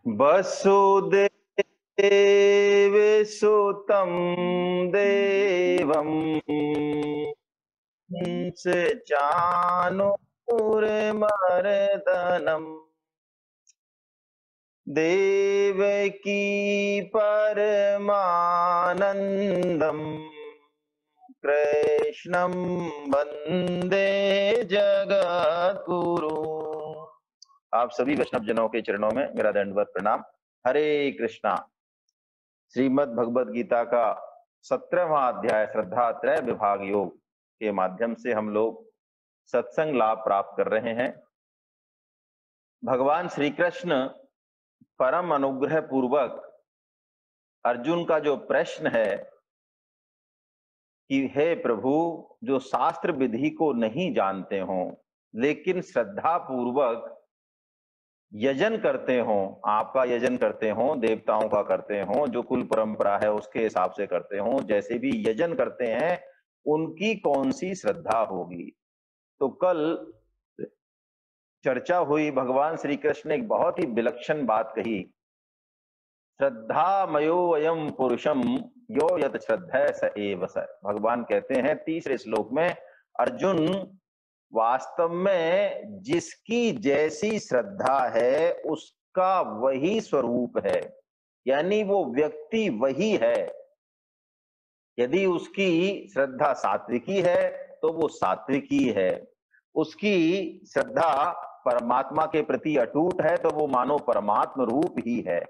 वसुदेव सुतं देवं स चाणूरमर्दनम् देवकी परमानंदम कृष्णं वंदे जगद्गुरु। आप सभी वैष्णव जनों के चरणों में मेरा दंडवत प्रणाम। हरे कृष्णा। श्रीमद् भगवद गीता का 17वां अध्याय श्रद्धा त्रय विभाग योग के माध्यम से हम लोग सत्संग लाभ प्राप्त कर रहे हैं। भगवान श्री कृष्ण परम अनुग्रह पूर्वक अर्जुन का जो प्रश्न है कि हे प्रभु, जो शास्त्र विधि को नहीं जानते हो लेकिन श्रद्धा पूर्वक यजन करते हो, आपका यजन करते हो, देवताओं का करते हो, जो कुल परंपरा है उसके हिसाब से करते हो, जैसे भी यजन करते हैं, उनकी कौन सी श्रद्धा होगी। तो कल चर्चा हुई, भगवान श्री कृष्ण ने एक बहुत ही विलक्षण बात कही, श्रद्धामयो अयम पुरुषम यो यत श्रद्धे स एव स। भगवान कहते हैं तीसरे श्लोक में, अर्जुन वास्तव में जिसकी जैसी श्रद्धा है उसका वही स्वरूप है, यानी वो व्यक्ति वही है। यदि उसकी श्रद्धा सात्विकी है तो वो सात्विकी है, उसकी श्रद्धा परमात्मा के प्रति अटूट है तो वो मानो परमात्म रूप ही है।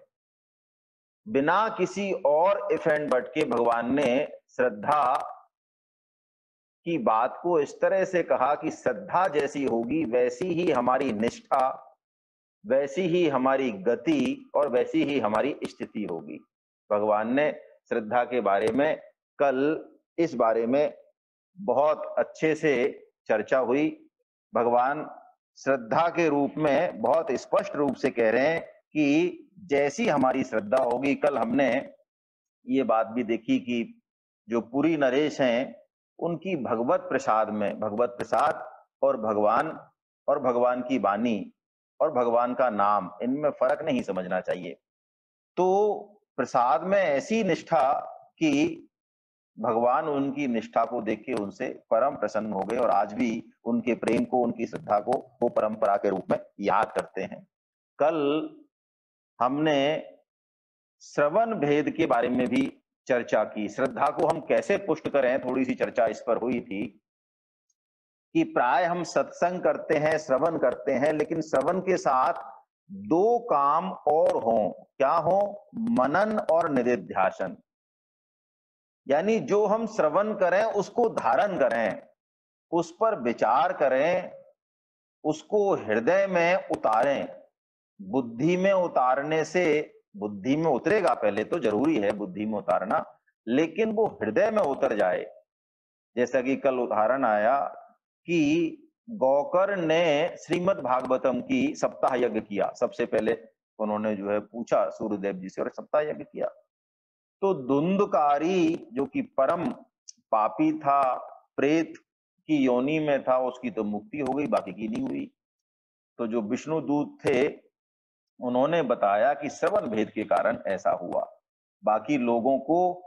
बिना किसी और इफ एंड बट के भगवान ने श्रद्धा की बात को इस तरह से कहा कि श्रद्धा जैसी होगी वैसी ही हमारी निष्ठा, वैसी ही हमारी गति और वैसी ही हमारी स्थिति होगी। भगवान ने श्रद्धा के बारे में कल इस बारे में बहुत अच्छे से चर्चा हुई। भगवान श्रद्धा के रूप में बहुत स्पष्ट रूप से कह रहे हैं कि जैसी हमारी श्रद्धा होगी। कल हमने ये बात भी देखी कि जो पुरी नरेश हैं उनकी भगवत प्रसाद में, भगवत प्रसाद और भगवान की वाणी और भगवान का नाम, इनमें फर्क नहीं समझना चाहिए। तो प्रसाद में ऐसी निष्ठा कि भगवान उनकी निष्ठा को देख के उनसे परम प्रसन्न हो गए और आज भी उनके प्रेम को, उनकी श्रद्धा को वो परंपरा के रूप में याद करते हैं। कल हमने श्रवण भेद के बारे में भी चर्चा की, श्रद्धा को हम कैसे पुष्ट करें, थोड़ी सी चर्चा इस पर हुई थी कि प्राय हम सत्संग करते हैं, श्रवण करते हैं, लेकिन श्रवण के साथ दो काम और हों। क्या हो? मनन और निधिध्यासन। यानी जो हम श्रवण करें उसको धारण करें, उस पर विचार करें, उसको हृदय में उतारें। बुद्धि में उतारने से बुद्धि में उतरेगा, पहले तो जरूरी है बुद्धि में उतारना, लेकिन वो हृदय में उतर जाए। जैसा कि कल उदाहरण आया कि गौकर ने श्रीमद् भागवतम की सप्ताह यज्ञ किया। सबसे पहले उन्होंने जो है पूछा सूर्यदेव जी से और सप्ताह यज्ञ किया। तो धुंधकारी जो कि परम पापी था, प्रेत की योनि में था, उसकी तो मुक्ति हो गई, बाकी की नहीं हुई। तो जो विष्णु दूत थे उन्होंने बताया कि श्रवण भेद के कारण ऐसा हुआ। बाकी लोगों को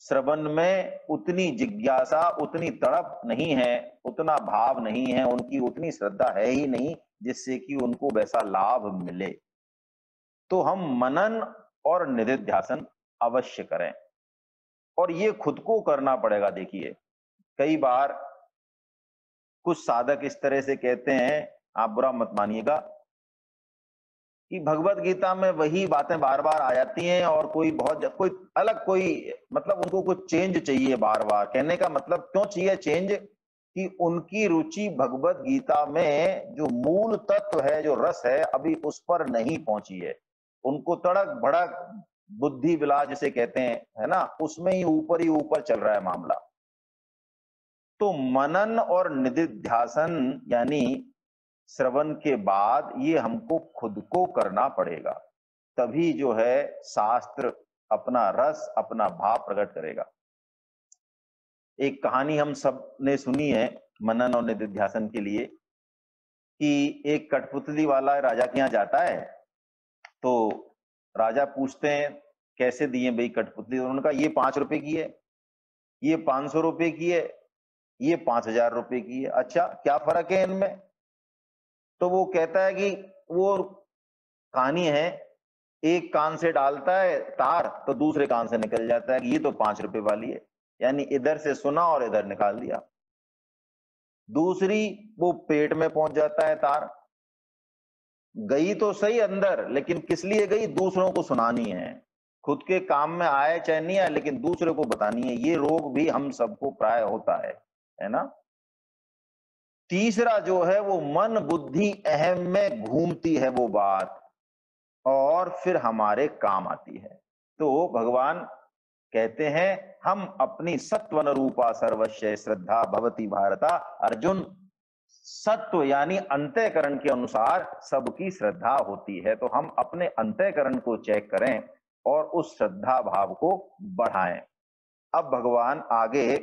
श्रवण में उतनी जिज्ञासा, उतनी तड़प नहीं है, उतना भाव नहीं है, उनकी उतनी श्रद्धा है ही नहीं जिससे कि उनको वैसा लाभ मिले। तो हम मनन और निधिध्यासन अवश्य करें और ये खुद को करना पड़ेगा। देखिए, कई बार कुछ साधक इस तरह से कहते हैं, आप बुरा मत मानिएगा, कि भगवत गीता में वही बातें बार बार आ जाती हैं और कोई अलग मतलब उनको कुछ चेंज चाहिए बार बार। कहने का मतलब क्यों चाहिए चेंज? कि उनकी रुचि भगवत गीता में जो मूल तत्व है, जो रस है, अभी उस पर नहीं पहुंची है। उनको तड़क भड़क बुद्धि विलास जिसे कहते हैं, है ना, उसमें ही ऊपर चल रहा है मामला। तो मनन और निधिध्यासन यानी श्रवण के बाद ये हमको खुद को करना पड़ेगा, तभी जो है शास्त्र अपना रस, अपना भाव प्रकट करेगा। एक कहानी हम सब ने सुनी है मनन और निधिध्यासन के लिए, कि एक कठपुतली वाला राजा के यहाँ जाता है, तो राजा पूछते हैं कैसे दिए भाई कठपुतली, तो उन्होंने कहा ये 5 रुपए की है, ये 500 रुपए की है, ये 5000 रुपए की है। अच्छा क्या फर्क है इनमें? तो वो कहता है कि वो कहानी है, एक कान से डालता है तार तो दूसरे कान से निकल जाता है कि ये तो 5 रुपए वाली है, यानी इधर से सुना और इधर निकाल दिया। दूसरी, वो पेट में पहुंच जाता है तार, गई तो सही अंदर, लेकिन किस लिए गई? दूसरों को सुनानी है, खुद के काम में आए चाहे नहीं आए, लेकिन दूसरे को बतानी है। ये रोग भी हम सबको प्राय होता है ना। तीसरा जो है वो मन बुद्धि अहम में घूमती है वो बात, और फिर हमारे काम आती है। तो भगवान कहते हैं हम अपनी सत्वन रूपा सर्वस्व श्रद्धा भवती भारता, अर्जुन सत्व यानी अंतःकरण के अनुसार सबकी श्रद्धा होती है। तो हम अपने अंतःकरण को चेक करें और उस श्रद्धा भाव को बढ़ाएं। अब भगवान आगे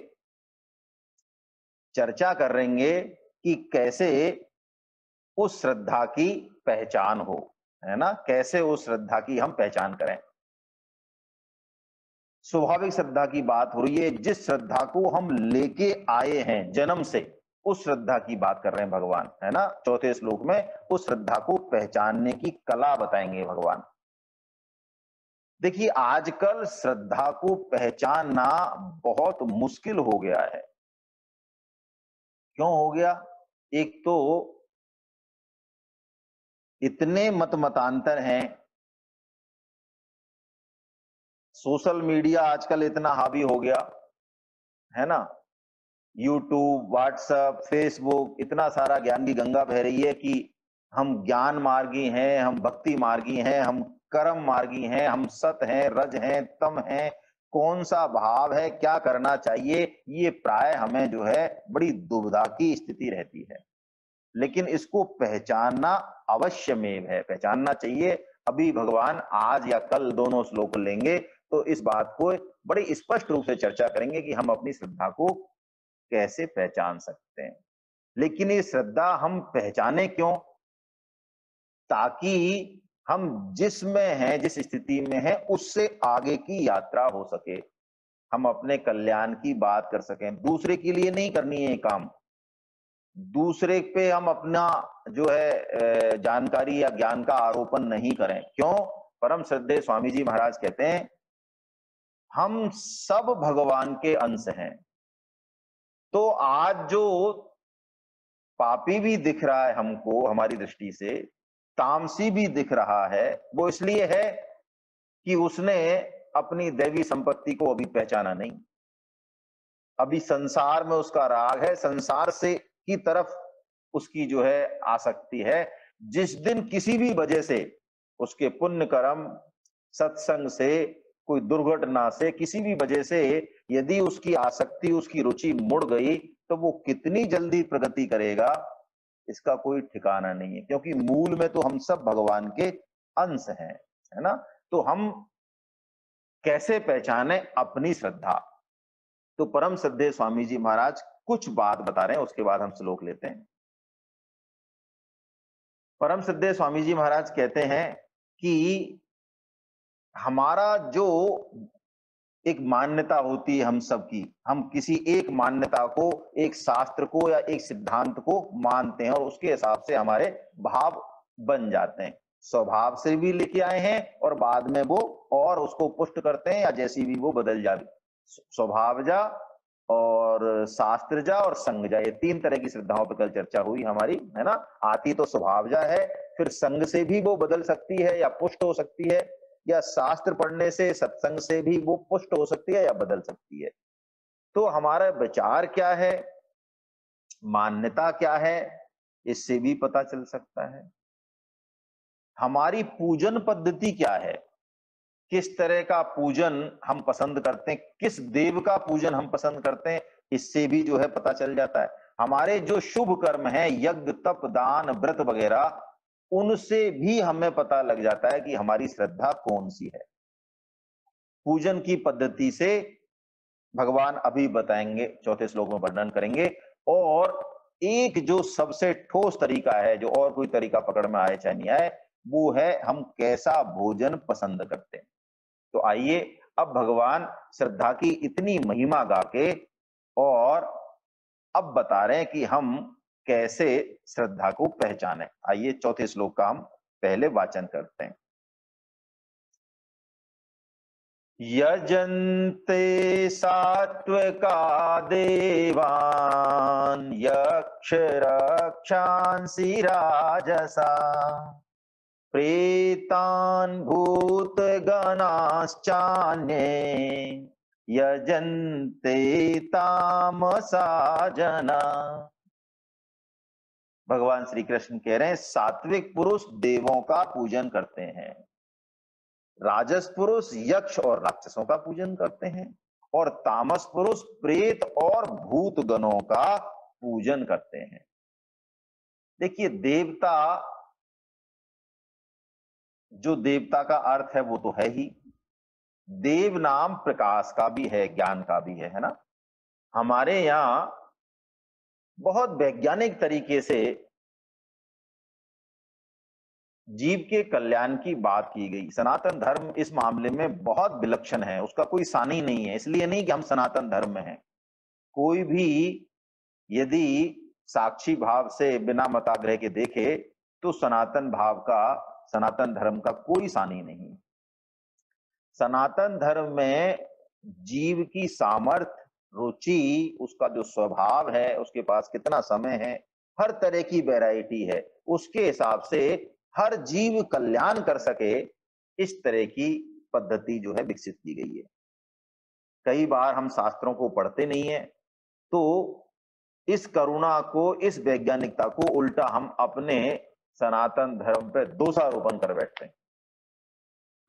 चर्चा करेंगे कि कैसे उस श्रद्धा की पहचान हो, है ना, कैसे उस श्रद्धा की हम पहचान करें। स्वाभाविक श्रद्धा की बात हो रही है, जिस श्रद्धा को हम लेके आए हैं जन्म से, उस श्रद्धा की बात कर रहे हैं भगवान, है ना। चौथे श्लोक में उस श्रद्धा को पहचानने की कला बताएंगे भगवान। देखिए आजकल श्रद्धा को पहचानना बहुत मुश्किल हो गया है। क्यों हो गया? एक तो इतने मतांतर हैं, सोशल मीडिया आजकल इतना हावी हो गया है ना, यूट्यूब, व्हाट्सएप, फेसबुक, इतना सारा ज्ञान की गंगा बह रही है कि हम ज्ञान मार्गी हैं, हम भक्ति मार्गी हैं, हम कर्म मार्गी हैं, हम सत हैं, रज हैं, तम हैं, कौन सा भाव है, क्या करना चाहिए, ये प्राय हमें जो है बड़ी दुविधा की स्थिति रहती है। लेकिन इसको पहचानना अवश्यमेव है, पहचानना चाहिए। अभी भगवान आज या कल दोनों श्लोक लेंगे तो इस बात को बड़ी स्पष्ट रूप से चर्चा करेंगे कि हम अपनी श्रद्धा को कैसे पहचान सकते हैं। लेकिन ये श्रद्धा हम पहचाने क्यों? ताकि हम जिसमें हैं, जिस स्थिति में हैं, उससे आगे की यात्रा हो सके, हम अपने कल्याण की बात कर सकें। दूसरे के लिए नहीं करनी है काम, दूसरे पे हम अपना जो है जानकारी या ज्ञान का आरोपण नहीं करें। क्यों? परम श्रद्धेय स्वामी जी महाराज कहते हैं हम सब भगवान के अंश हैं। तो आज जो पापी भी दिख रहा है हमको, हमारी दृष्टि से तामसी भी दिख रहा है, वो इसलिए है कि उसने अपनी दैवी संपत्ति को अभी पहचाना नहीं। अभी संसार में उसका राग है, संसार से की तरफ उसकी जो है आसक्ति है। जिस दिन किसी भी वजह से उसके पुण्य कर्म, सत्संग से, कोई दुर्घटना से, किसी भी वजह से यदि उसकी आसक्ति, उसकी रुचि मुड़ गई, तो वो कितनी जल्दी प्रगति करेगा इसका कोई ठिकाना नहीं है। क्योंकि मूल में तो हम सब भगवान के अंश हैं, है ना। तो हम कैसे पहचाने अपनी श्रद्धा? तो परम श्रद्धेय स्वामी जी महाराज कुछ बात बता रहे हैं, उसके बाद हम श्लोक लेते हैं। परम श्रद्धेय स्वामी जी महाराज कहते हैं कि हमारा जो एक मान्यता होती है हम सबकी, हम किसी एक मान्यता को, एक शास्त्र को या एक सिद्धांत को मानते हैं और उसके हिसाब से हमारे भाव बन जाते हैं। स्वभाव से भी लेके आए हैं और बाद में वो और उसको पुष्ट करते हैं या जैसी भी वो बदल जाती। स्वभाव जा और शास्त्र जा और संग जा, ये 3 तरह की श्रद्धाओं पर कल चर्चा हुई हमारी, है ना। आती तो स्वभाव जा है, फिर संग से भी वो बदल सकती है या पुष्ट हो सकती है, या शास्त्र पढ़ने से, सत्संग से भी वो पुष्ट हो सकती है या बदल सकती है। तो हमारा विचार क्या है, मान्यता क्या है, इससे भी पता चल सकता है। हमारी पूजन पद्धति क्या है, किस तरह का पूजन हम पसंद करते हैं, किस देव का पूजन हम पसंद करते हैं, इससे भी जो है पता चल जाता है। हमारे जो शुभ कर्म है, यज्ञ, तप, दान, व्रत वगैरह, उनसे भी हमें पता लग जाता है कि हमारी श्रद्धा कौन सी है। पूजन की पद्धति से भगवान अभी बताएंगे, चौथे श्लोक में वर्णन करेंगे। और एक जो सबसे ठोस तरीका है, जो और कोई तरीका पकड़ में आए चाहे नहीं आए, वो है हम कैसा भोजन पसंद करते हैं। तो आइए अब भगवान श्रद्धा की इतनी महिमा गा के और अब बता रहे हैं कि हम कैसे श्रद्धा को पहचाने। आइए चौथे श्लोक का हम पहले वाचन करते हैं। यजन्ते सात्विका देवान् यक्ष रक्षांसि राजसा प्रेतान् भूतगणाश्चान्ये यजन्ते तामसा जना। भगवान श्री कृष्ण कह रहे हैं सात्विक पुरुष देवों का पूजन करते हैं, राजस पुरुष यक्ष और राक्षसों का पूजन करते हैं, और तामस पुरुष प्रेत और भूत गणों का पूजन करते हैं। देखिए देवता, जो देवता का अर्थ है वो तो है ही, देव नाम प्रकाश का भी है, ज्ञान का भी है ना। हमारे यहां बहुत वैज्ञानिक तरीके से जीव के कल्याण की बात की गई। सनातन धर्म इस मामले में बहुत विलक्षण है, उसका कोई सानी नहीं है। इसलिए नहीं कि हम सनातन धर्म में हैं, कोई भी यदि साक्षी भाव से बिना मताग्रह के देखे तो सनातन भाव का, सनातन धर्म का कोई सानी नहीं। सनातन धर्म में जीव की सामर्थ्य, रुचि, उसका जो स्वभाव है, उसके पास कितना समय है, हर तरह की वैरायटी है, उसके हिसाब से हर जीव कल्याण कर सके, इस तरह की पद्धति जो है विकसित की गई है। कई बार हम शास्त्रों को पढ़ते नहीं है तो इस करुणा को, इस वैज्ञानिकता को उल्टा हम अपने सनातन धर्म पे दोषारोपण कर बैठते हैं।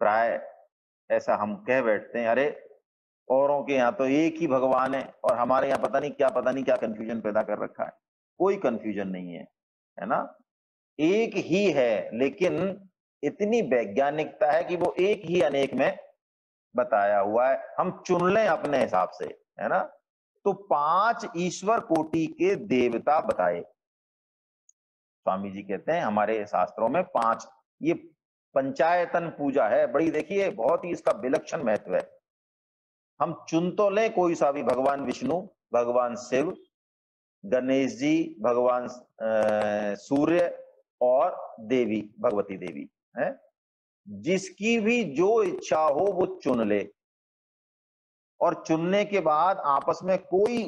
प्राय ऐसा हम कह बैठते हैं, अरे औरों के यहाँ तो एक ही भगवान है और हमारे यहाँ पता नहीं क्या कंफ्यूजन पैदा कर रखा है। कोई कंफ्यूजन नहीं है ना, एक ही है, लेकिन इतनी वैज्ञानिकता है कि वो एक ही अनेक में बताया हुआ है, हम चुन लें अपने हिसाब से, है ना। तो 5 ईश्वर कोटि के देवता बताए। स्वामी जी कहते हैं हमारे शास्त्रों में 5, ये पंचायतन पूजा है, बड़ी देखिए बहुत ही इसका विलक्षण महत्व है। हम चुन तो लें कोई सा भी, भगवान विष्णु, भगवान शिव, गणेश जी, भगवान सूर्य और देवी भगवती देवी है, जिसकी भी जो इच्छा हो वो चुन ले, और चुनने के बाद आपस में कोई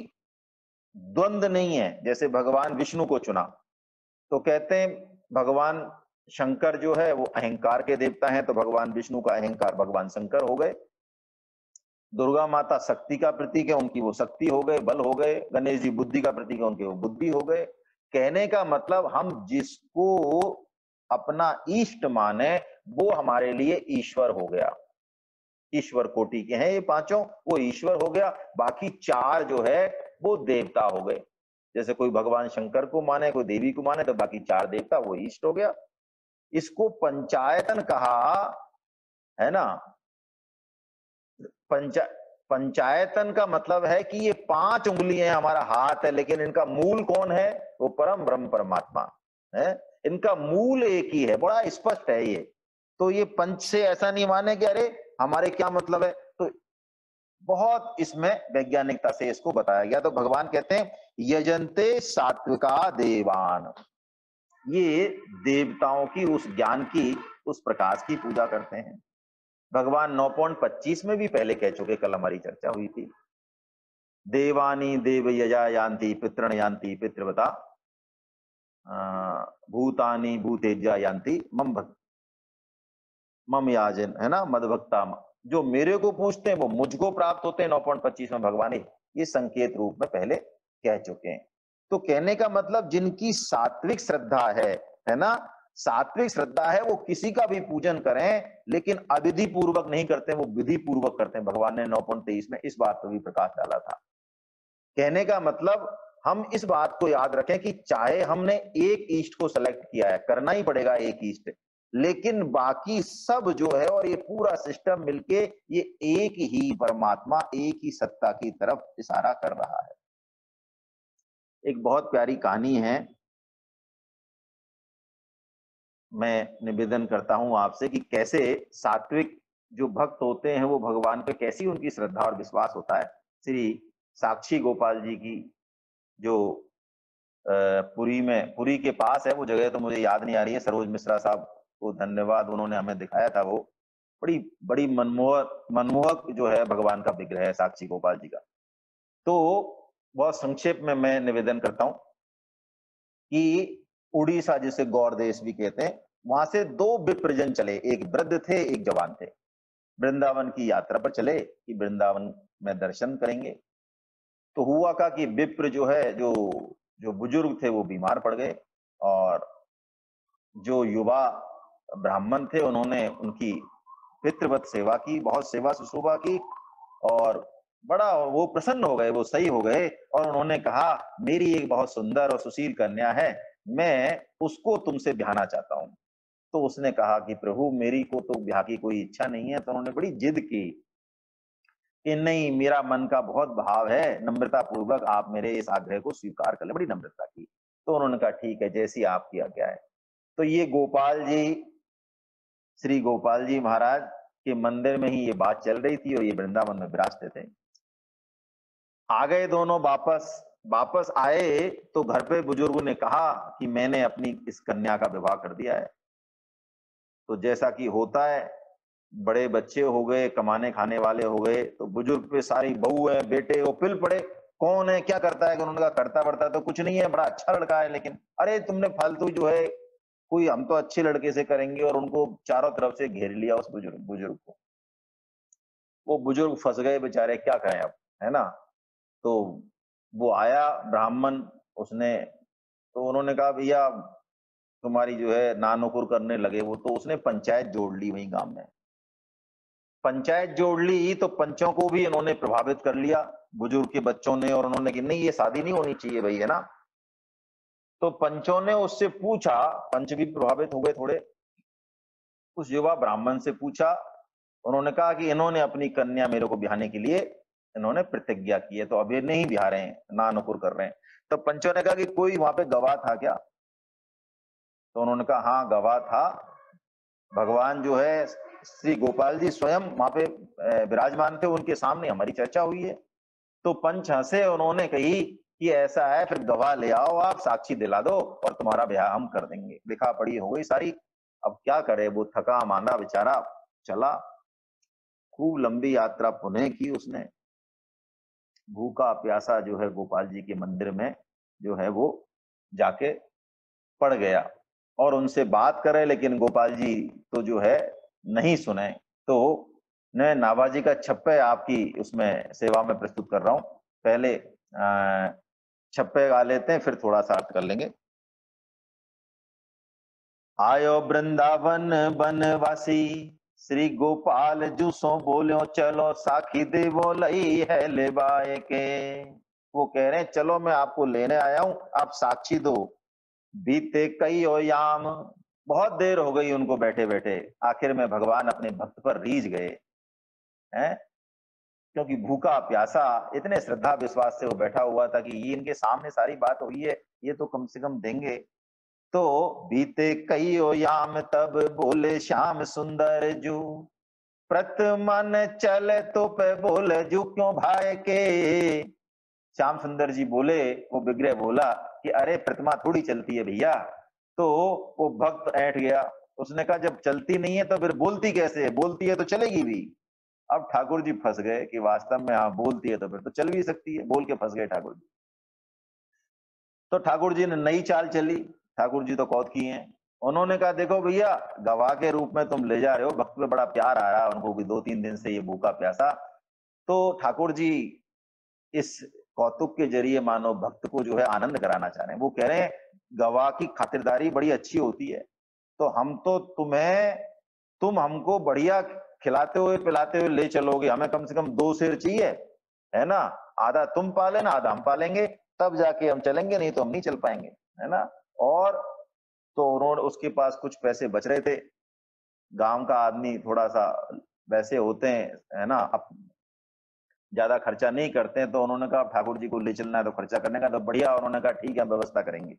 द्वंद नहीं है। जैसे भगवान विष्णु को चुना तो कहते हैं भगवान शंकर जो है वो अहंकार के देवता हैं, तो भगवान विष्णु का अहंकार भगवान शंकर हो गए। दुर्गा माता शक्ति का प्रतीक है, उनकी वो शक्ति हो गए, बल हो गए। गणेश जी बुद्धि का प्रतीक है, उनके वो बुद्धि हो गए। कहने का मतलब हम जिसको अपना इष्ट माने वो हमारे लिए ईश्वर हो गया। ईश्वर कोटि के हैं ये पांचों, वो ईश्वर हो गया। बाकी 4 जो है वो देवता हो गए। जैसे कोई भगवान शंकर को माने, कोई देवी को माने, तो बाकी 4 देवता वो इष्ट हो गया। इसको पंचायतन कहा है ना। पंचायतन का मतलब है कि ये 5 उंगलियां हमारा हाथ है, लेकिन इनका मूल कौन है? वो परम ब्रह्म परमात्मा है। इनका मूल एक ही है, बड़ा स्पष्ट है ये। तो ये पंच से ऐसा नहीं माने कि अरे हमारे क्या मतलब है, तो बहुत इसमें वैज्ञानिकता से इसको बताया गया। तो भगवान कहते हैं यजन्ते सात्विका देवान, ये देवताओं की उस ज्ञान की, उस प्रकाश की पूजा करते हैं। भगवान 9.25 में भी पहले कह चुके, कल हमारी चर्चा हुई थी। देवानी देव यजा यान्ति पितृण यान्ति पितृवता भूतानी भूतेजा यान्ति मम याजन, है ना, मदभक्ता। जो मेरे को पूछते हैं वो मुझको प्राप्त होते हैं। 9.25 में भगवान ये संकेत रूप में पहले कह चुके हैं। तो कहने का मतलब जिनकी सात्विक श्रद्धा है ना, सात्विक श्रद्धा है, वो किसी का भी पूजन करें, लेकिन अविधि पूर्वक नहीं करते, वो विधि पूर्वक करते हैं। भगवान ने 9.23 में इस बात पर भी प्रकाश डाला था। कहने का मतलब हम इस बात को याद रखें कि चाहे हमने एक ईष्ट को सेलेक्ट किया है, करना ही पड़ेगा एक ईष्ट, लेकिन बाकी सब जो है और ये पूरा सिस्टम मिलके ये एक ही परमात्मा, एक ही सत्ता की तरफ इशारा कर रहा है। एक बहुत प्यारी कहानी है। मैं निवेदन करता हूं आपसे कि कैसे सात्विक जो भक्त होते हैं वो भगवान पे कैसी उनकी श्रद्धा और विश्वास होता है। श्री साक्षी गोपाल जी की जो पुरी के पास है वो जगह, तो मुझे याद नहीं आ रही है। सरोज मिश्रा साहब को धन्यवाद, उन्होंने हमें दिखाया था। वो बड़ी बड़ी मनमोहक मनमोहक जो है भगवान का विग्रह है साक्षी गोपाल जी का। तो बहुत संक्षेप में मैं निवेदन करता हूं कि उड़ीसा, जिसे गौर देश भी कहते हैं, वहां से दो विप्रजन चले, एक वृद्ध थे एक जवान थे। वृंदावन की यात्रा पर चले कि वृंदावन में दर्शन करेंगे। तो हुआ का कि विप्र जो है, जो जो बुजुर्ग थे वो बीमार पड़ गए, और जो युवा ब्राह्मण थे उन्होंने उनकी पितृवत सेवा की, बहुत सेवा शुश्रूषा की, और बड़ा वो प्रसन्न हो गए, वो सही हो गए। और उन्होंने कहा, मेरी एक बहुत सुंदर और सुशील कन्या है, मैं उसको तुमसे ब्याहना चाहता हूं। तो उसने कहा कि प्रभु, मेरी को तो ब्याह की कोई इच्छा नहीं है। तो उन्होंने बड़ी जिद की कि नहीं, मेरा मन का बहुत भाव है, नम्रता पूर्वक आप मेरे इस आग्रह को स्वीकार कर ले। बड़ी नम्रता की। तो उन्होंने कहा ठीक है, जैसी आपकी आज्ञा है। तो ये गोपाल जी, श्री गोपाल जी महाराज के मंदिर में ही ये बात चल रही थी, और ये वृंदावन में विराजते थे। आ गए दोनों वापस। वापस आए तो घर पे बुजुर्ग ने कहा कि मैंने अपनी इस कन्या का विवाह कर दिया है। तो जैसा कि होता है, बड़े बच्चे हो गए, कमाने खाने वाले हो गए, तो बुजुर्ग पे सारी बहू है, बेटे वो पिल पड़े, कौन है, क्या करता है। उन्होंने कहा करता बढ़ता तो कुछ नहीं है, बड़ा अच्छा लड़का है, लेकिन अरे तुमने फालतू जो है, कोई हम तो अच्छे लड़के से करेंगे, और उनको चारों तरफ से घेर लिया उस बुजुर्ग को। वो बुजुर्ग फंस गए बेचारे, क्या करें अब, है ना। तो वो आया ब्राह्मण, उसने, तो उन्होंने कहा भैया तुम्हारी जो है नानुकुर करने लगे वो, तो उसने पंचायत जोड़ ली वहीं गांव में। पंचायत जोड़ ली तो पंचों को भी इन्होंने प्रभावित कर लिया, बुजुर्ग के बच्चों ने, और उन्होंने कि नहीं, ये शादी नहीं होनी चाहिए भाई, है ना। तो पंचों ने उससे पूछा, पंच भी प्रभावित हो गए थोड़े, उस युवा ब्राह्मण से पूछा। उन्होंने कहा कि इन्होंने अपनी कन्या मेरे को ब्याहने के लिए इन्होंने प्रतिज्ञा की है, तो अब ये नहीं ब्याह रहे हैं, ना अनुकूल कर रहे हैं। तो पंचों ने कहा कि कोई वहां पे गवाह था क्या। तो उन्होंने कहा हाँ, गवाह था। भगवान जो है श्री गोपाल जी स्वयं वहां पे विराजमान थे, उनके सामने हमारी चर्चा हुई है। तो पंच हंसे, उन्होंने कही कि ऐसा है, फिर गवाह ले आओ, आप साक्षी दिला दो और तुम्हारा ब्याह हम कर देंगे। लिखा पढ़ी हो गई सारी। अब क्या करे, वो थका मांदा बेचारा चला। खूब लंबी यात्रा पुनः की उसने। भूखा प्यासा जो है गोपाल जी के मंदिर में जो है वो जाके पड़ गया, और उनसे बात करे, लेकिन गोपाल जी तो जो है नहीं सुने। तो मैं नाभाजी का छप्पे आपकी उसमें सेवा में प्रस्तुत कर रहा हूं। पहले छप्पे गा लेते हैं, फिर थोड़ा सा अर्थ कर लेंगे। आयो वृंदावन बनवासी, श्री गोपाल जू सो बोलो, चलो साखी देवो लई है ले बाए के। वो कह रहे हैं चलो मैं आपको लेने आया हूं, आप साक्षी दो। बीते कई ओ याम, बहुत देर हो गई उनको बैठे बैठे। आखिर में भगवान अपने भक्त पर रीझ गए हैं, क्योंकि भूखा प्यासा इतने श्रद्धा विश्वास से वो बैठा हुआ था कि ये इनके सामने सारी बात हुई है, ये तो कम से कम देंगे। तो बीते कई ओ याम, तब बोले श्याम सुंदर जू, प्रत मन चले तो पे बोले जू, क्यों भाई के। श्याम सुंदर जी बोले, वो विग्रह बोला कि अरे प्रतिमा थोड़ी चलती है भैया। तो वो भक्त ऐंठ गया, उसने कहा जब चलती नहीं है तो फिर बोलती कैसे है, बोलती है तो चलेगी भी। अब ठाकुर जी फंस गए कि वास्तव में हाँ बोलती है तो फिर तो चल भी सकती है, बोल के फंस गए ठाकुर जी। तो ठाकुर जी ने नई चाल चली, ठाकुर जी तो कौत की हैं। उन्होंने कहा देखो भैया, गवाह के रूप में तुम ले जा रहे हो, भक्त पे बड़ा प्यार आ रहा है उनको भी 2-3 दिन से ये भूखा प्यासा। तो ठाकुर जी इस कौतुक के जरिए मानो भक्त को जो है आनंद कराना चाह रहे हैं। वो कह रहे हैं गवाह की खातिरदारी बड़ी अच्छी होती है, तो हम तो तुम हमको बढ़िया खिलाते हुए पिलाते हुए ले चलोगे, हमें कम से कम 2 शेर चाहिए, है ना। आधा तुम पाले ना, आधा हम पालेंगे, तब जाके हम चलेंगे, नहीं तो हम नहीं चल पाएंगे, है ना। और तो उन्होंने, उसके पास कुछ पैसे बच रहे थे। गांव का आदमी थोड़ा सा वैसे होते हैं, है ना, ज्यादा खर्चा नहीं करते हैं। तो उन्होंने कहा ठाकुर जी को ले चलना है तो खर्चा करने का तो बढ़िया, उन्होंने कहा ठीक है, व्यवस्था करेंगे।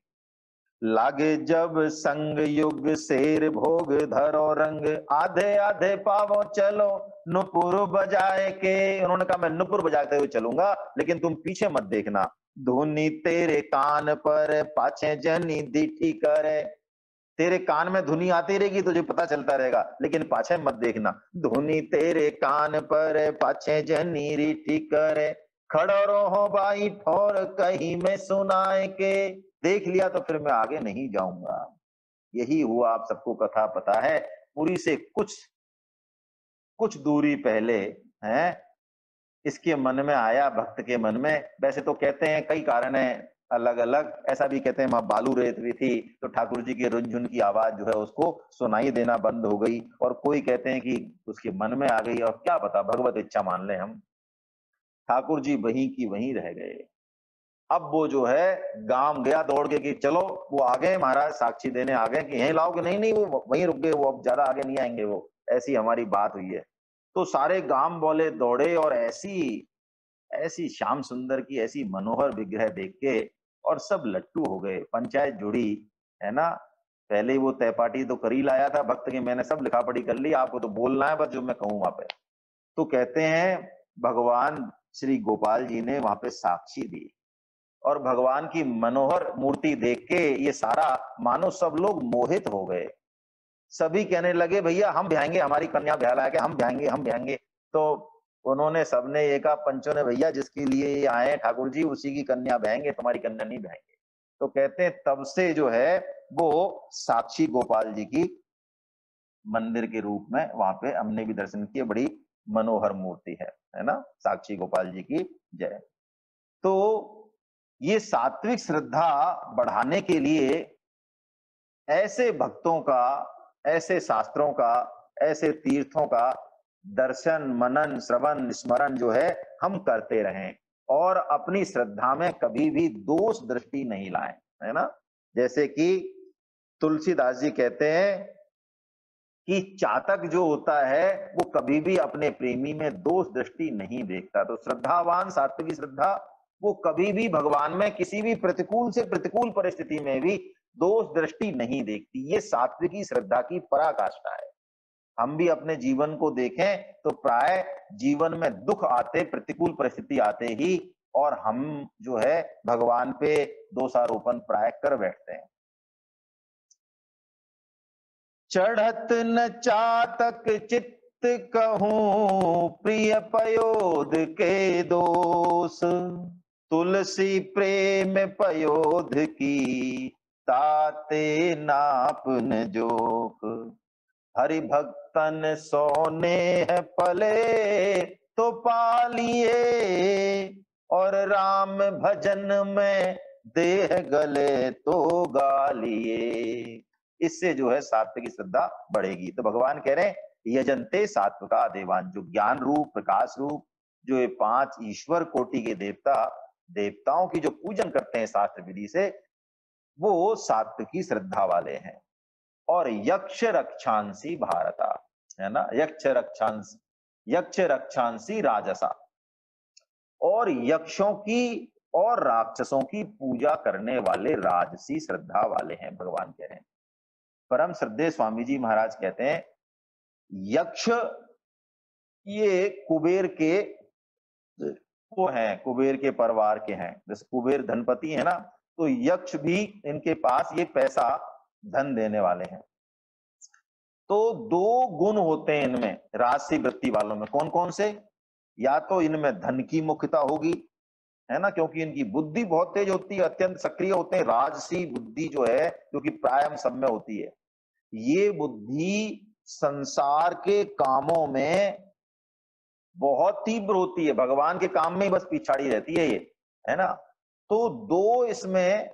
लागे जब संग युग शेर भोग धरो रंग, आधे आधे पावो चलो नुपुर बजाए के। उन्होंने कहा मैं नुपुर बजाते हुए चलूंगा, लेकिन तुम पीछे मत देखना। धुनी तेरे कान पर पाछे जनी दीठी करे, तेरे कान में धुनी आती रहेगी तुझे पता चलता रहेगा, लेकिन पाछे मत देखना। धुनी तेरे कान पर पाछे जनी रीठी करे, खड़ो रहो भाई ठोर कहीं में सुनाए के। देख लिया तो फिर मैं आगे नहीं जाऊंगा। यही हुआ, आप सबको कथा पता है। पुरी से कुछ कुछ दूरी पहले है इसके मन में आया, भक्त के मन में। वैसे तो कहते हैं कई कारण है अलग अलग, ऐसा भी कहते हैं मां बालू रेत हुई थी तो ठाकुर जी की रुनझुन की आवाज जो है उसको सुनाई देना बंद हो गई, और कोई कहते हैं कि उसके मन में आ गई, और क्या पता, भगवत इच्छा मान ले हम। ठाकुर जी वहीं की वहीं रह गए। अब वो जो है गांव गया दौड़ के कि चलो, वो आ गए महाराज साक्षी देने आ गए कि यहीं लाओगे, नहीं नहीं वो वहीं रुक गए, वो अब ज्यादा आगे नहीं आएंगे, वो ऐसी हमारी बात हुई है। तो सारे गांव वाले दौड़े, और ऐसी ऐसी श्याम सुंदर की ऐसी मनोहर विग्रह देख के और सब लट्टू हो गए। पंचायत जुड़ी, है ना। पहले ही वो तय पार्टी तो कर ही लाया था भक्त की, मैंने सब लिखा पढ़ी कर ली, आपको तो बोलना है बस जो मैं कहूँ वहां पे। तो कहते हैं भगवान श्री गोपाल जी ने वहां पे साक्षी दी, और भगवान की मनोहर मूर्ति देख के ये सारा मानो सब लोग मोहित हो गए। सभी कहने लगे भैया हम ब्याहेंगे, हमारी कन्या ब्याह ला के हम ब्याहेंगे, हम ब्याहेंगे। तो उन्होंने सबने ये कहा, पंचों ने, भैया जिसके लिए ये आए ठाकुर जी उसी की कन्या ब्याहेंगे, तुम्हारी कन्या नहीं ब्याहेंगे। तो कहते हैं तब से जो है वो साक्षी गोपाल जी की मंदिर के रूप में वहां पे हमने भी दर्शन किए, बड़ी मनोहर मूर्ति है ना, साक्षी गोपाल जी की जय। तो ये सात्विक श्रद्धा बढ़ाने के लिए ऐसे भक्तों का, ऐसे शास्त्रों का, ऐसे तीर्थों का दर्शन मनन श्रवण स्मरण जो है हम करते रहें, और अपनी श्रद्धा में कभी भी दोष दृष्टि नहीं लाएं, है ना। जैसे कि तुलसीदास जी कहते हैं कि चातक जो होता है वो कभी भी अपने प्रेमी में दोष दृष्टि नहीं देखता। तो श्रद्धावान सात्विकी श्रद्धा वो कभी भी भगवान में किसी भी प्रतिकूल से प्रतिकूल परिस्थिति में भी दोष दृष्टि नहीं देखती। ये सात्विकी श्रद्धा की पराकाष्ठा है। हम भी अपने जीवन को देखें तो प्राय जीवन में दुख आते, प्रतिकूल परिस्थिति आते ही, और हम जो है भगवान पे दोषारोपण प्राय कर बैठते हैं। चढ़त न चातक चित्त कहूं प्रिय पयोध के दोष, तुलसी प्रेम पयोध की ताते नापन जोक। हरि भक्तन सोने है पले तो पालिए, और राम भजन में देह गले तो गालिए। इससे जो है सात्विक श्रद्धा बढ़ेगी। तो भगवान कह रहे हैं यजंते सात्विका देवान, जो ज्ञान रूप प्रकाश रूप जो ये 5 ईश्वर कोटि के देवताओं की जो पूजन करते हैं शास्त्र विधि से, वो सात्विकी श्रद्धा वाले हैं। और यक्ष रक्षांसी भारता, है ना, यक्ष रक्षांसी राजसा, और यक्षों की और राक्षसों की पूजा करने वाले राजसी श्रद्धा वाले हैं, भगवान कह रहे हैं। परम श्रद्धेय स्वामी जी महाराज कहते हैं यक्ष ये कुबेर के वो हैं, कुबेर के परिवार के हैं। जैसे कुबेर धनपति है ना, तो यक्ष भी इनके पास ये पैसा धन देने वाले हैं। तो 2 गुण होते हैं इनमें राजसी वृत्ति वालों में। कौन कौन से? या तो इनमें धन की मुख्यता होगी, है ना, क्योंकि इनकी बुद्धि बहुत तेज होती है, अत्यंत सक्रिय होते हैं। राजसी बुद्धि जो है, जो कि प्रायम सब में होती है, ये बुद्धि संसार के कामों में बहुत तीव्र होती है, भगवान के काम में ही बस पिछाड़ी रहती है ये, है ना। तो 2 इसमें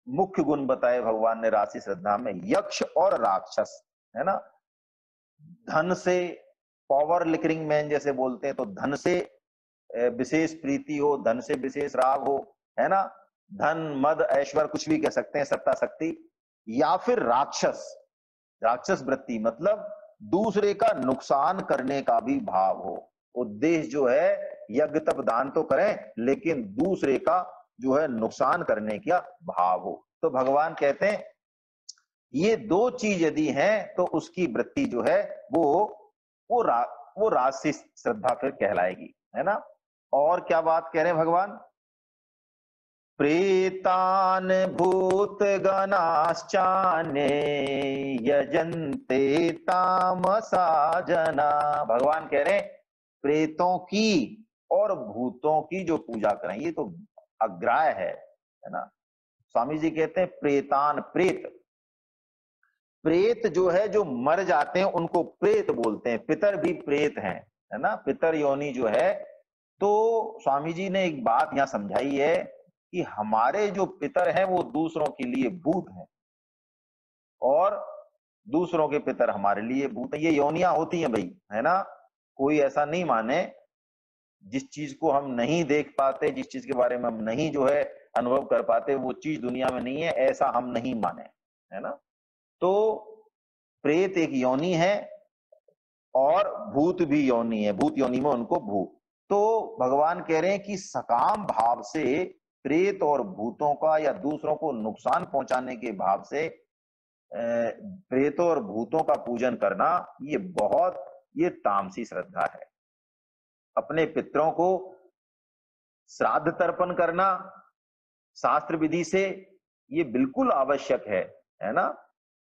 मुख्य गुण बताए भगवान ने राशि श्रद्धा में, यक्ष और राक्षस, है ना। धन से, पावर लिकरिंग मैन जैसे बोलते हैं, तो धन से विशेष प्रीति हो, धन से विशेष राग हो, है ना। धन मद ऐश्वर्य कुछ भी कह सकते हैं, सत्ता शक्ति। या फिर राक्षस वृत्ति, मतलब दूसरे का नुकसान करने का भी भाव हो। उद्देश्य जो है यज्ञ तप दान तो करें, लेकिन दूसरे का जो है नुकसान करने का भाव हो। तो भगवान कहते हैं ये दो चीज यदि हैं तो उसकी वृत्ति जो है वो राजसी श्रद्धा फिर कहलाएगी, है ना। और क्या बात कह रहे हैं भगवान, प्रेतान भूत गणाश्चान्ये यजन्ते तामसा जना। भगवान कह रहे हैं प्रेतों की और भूतों की जो पूजा करें, ये तो अग्राह्य है ना। स्वामी जी कहते हैं प्रेतान, प्रेत जो है जो मर जाते हैं उनको प्रेत बोलते हैं, पितर भी प्रेत हैं, है ना, पितर योनि जो है। तो स्वामी जी ने एक बात यहां समझाई है कि हमारे जो पितर हैं वो दूसरों के लिए भूत हैं और दूसरों के पितर हमारे लिए भूत हैं। ये योनियां होती हैं भाई, है ना। कोई ऐसा नहीं माने, जिस चीज को हम नहीं देख पाते, जिस चीज के बारे में हम नहीं जो है अनुभव कर पाते, वो चीज दुनिया में नहीं है, ऐसा हम नहीं माने, है ना। तो प्रेत एक योनि है और भूत भी योनि है, भूत योनि में उनको भूत। तो भगवान कह रहे हैं कि सकाम भाव से प्रेत और भूतों का या दूसरों को नुकसान पहुंचाने के भाव से प्रेतों और भूतों का पूजन करना ये तामसी श्रद्धा है। अपने पितरों को श्राद्ध तर्पण करना शास्त्र विधि से ये बिल्कुल आवश्यक है ना।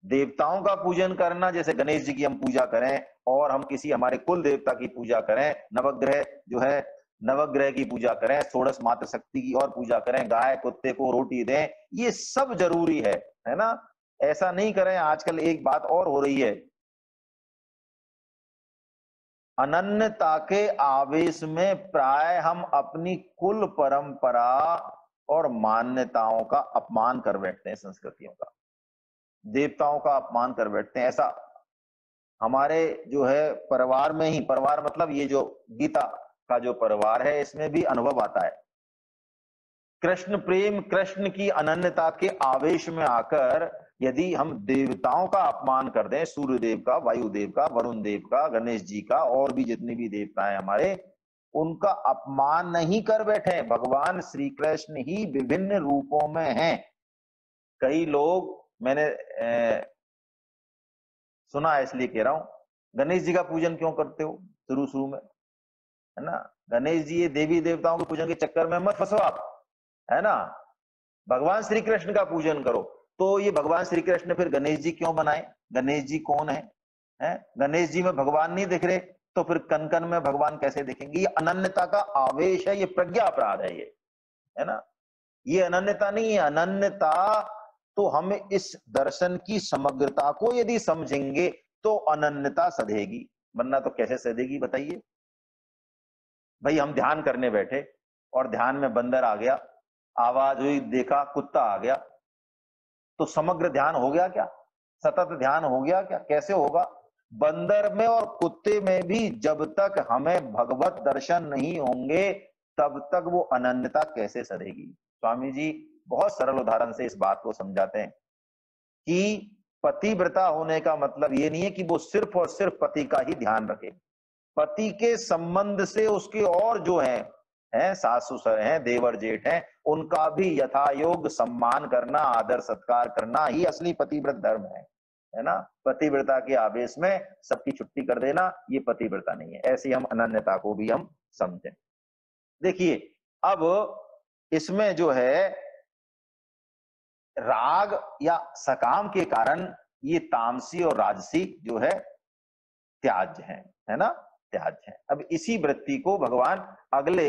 देवताओं का पूजन करना, जैसे गणेश जी की हम पूजा करें और हम किसी हमारे कुल देवता की पूजा करें, नवग्रह जो है नवग्रह की पूजा करें, षोडश मात्र शक्ति की और पूजा करें, गाय कुत्ते को रोटी दें, ये सब जरूरी है ना। ऐसा नहीं करें। आजकल एक बात और हो रही है, अनन्यता के आवेश में प्राय हम अपनी कुल परंपरा और मान्यताओं का अपमान कर बैठते हैं, संस्कृतियों का, देवताओं का अपमान कर बैठते हैं। ऐसा हमारे जो है परिवार में ही, परिवार मतलब ये जो गीता का जो परिवार है इसमें भी अनुभव आता है। कृष्ण प्रेम, कृष्ण की अनन्यता के आवेश में आकर यदि हम देवताओं का अपमान कर दें, सूर्य देव का, वायु देव का, वरुण देव का, गणेश जी का और भी जितने भी देवता हैं हमारे, उनका अपमान नहीं कर बैठे। भगवान श्री कृष्ण ही विभिन्न रूपों में हैं। कई लोग, मैंने सुना है इसलिए कह रहा हूं, गणेश जी का पूजन क्यों करते हो शुरू में, है ना। गणेश जी ये देवी देवताओं के पूजन के चक्कर में मत फंसो आप, है ना। भगवान श्री कृष्ण का पूजन करो। तो ये भगवान श्री कृष्ण फिर गणेश जी क्यों बनाए, गणेश जी कौन है? गणेश जी में भगवान नहीं दिख रहे तो फिर कन कन में भगवान कैसे दिखेंगे? ये अनन्यता का आवेश है, ये प्रज्ञा अपराध है, ये है ना। ये अनन्यता नहीं है। अनन्यता तो हम इस दर्शन की समग्रता को यदि समझेंगे तो अनन्यता सधेगी, वरना तो कैसे सधेगी बताइए। भाई हम ध्यान करने बैठे और ध्यान में बंदर आ गया, आवाज हुई, देखा कुत्ता आ गया, तो समग्र ध्यान हो गया क्या? सतत ध्यान हो गया क्या? कैसे होगा? बंदर में और कुत्ते में भी जब तक हमें भगवत दर्शन नहीं होंगे तब तक वो अनन्यता कैसे सधेगी? स्वामी जी बहुत सरल उदाहरण से इस बात को समझाते हैं कि पतिव्रता होने का मतलब ये नहीं है कि वो सिर्फ और सिर्फ पति का ही ध्यान रखे। पति के संबंध से उसके और जो हैं सास ससुर हैं, देवर जेठ हैं, उनका भी यथायोग सम्मान करना, आदर सत्कार करना ही असली पतिव्रत धर्म है ना। पतिव्रता के आवेश में सबकी छुट्टी कर देना, ये पतिव्रता नहीं है। ऐसे हम अनन्यता को भी हम समझें। देखिए अब इसमें जो है राग या सकाम के कारण ये तामसी और राजसी जो है त्याज्य है ना, त्याज्य है। अब इसी वृत्ति को भगवान अगले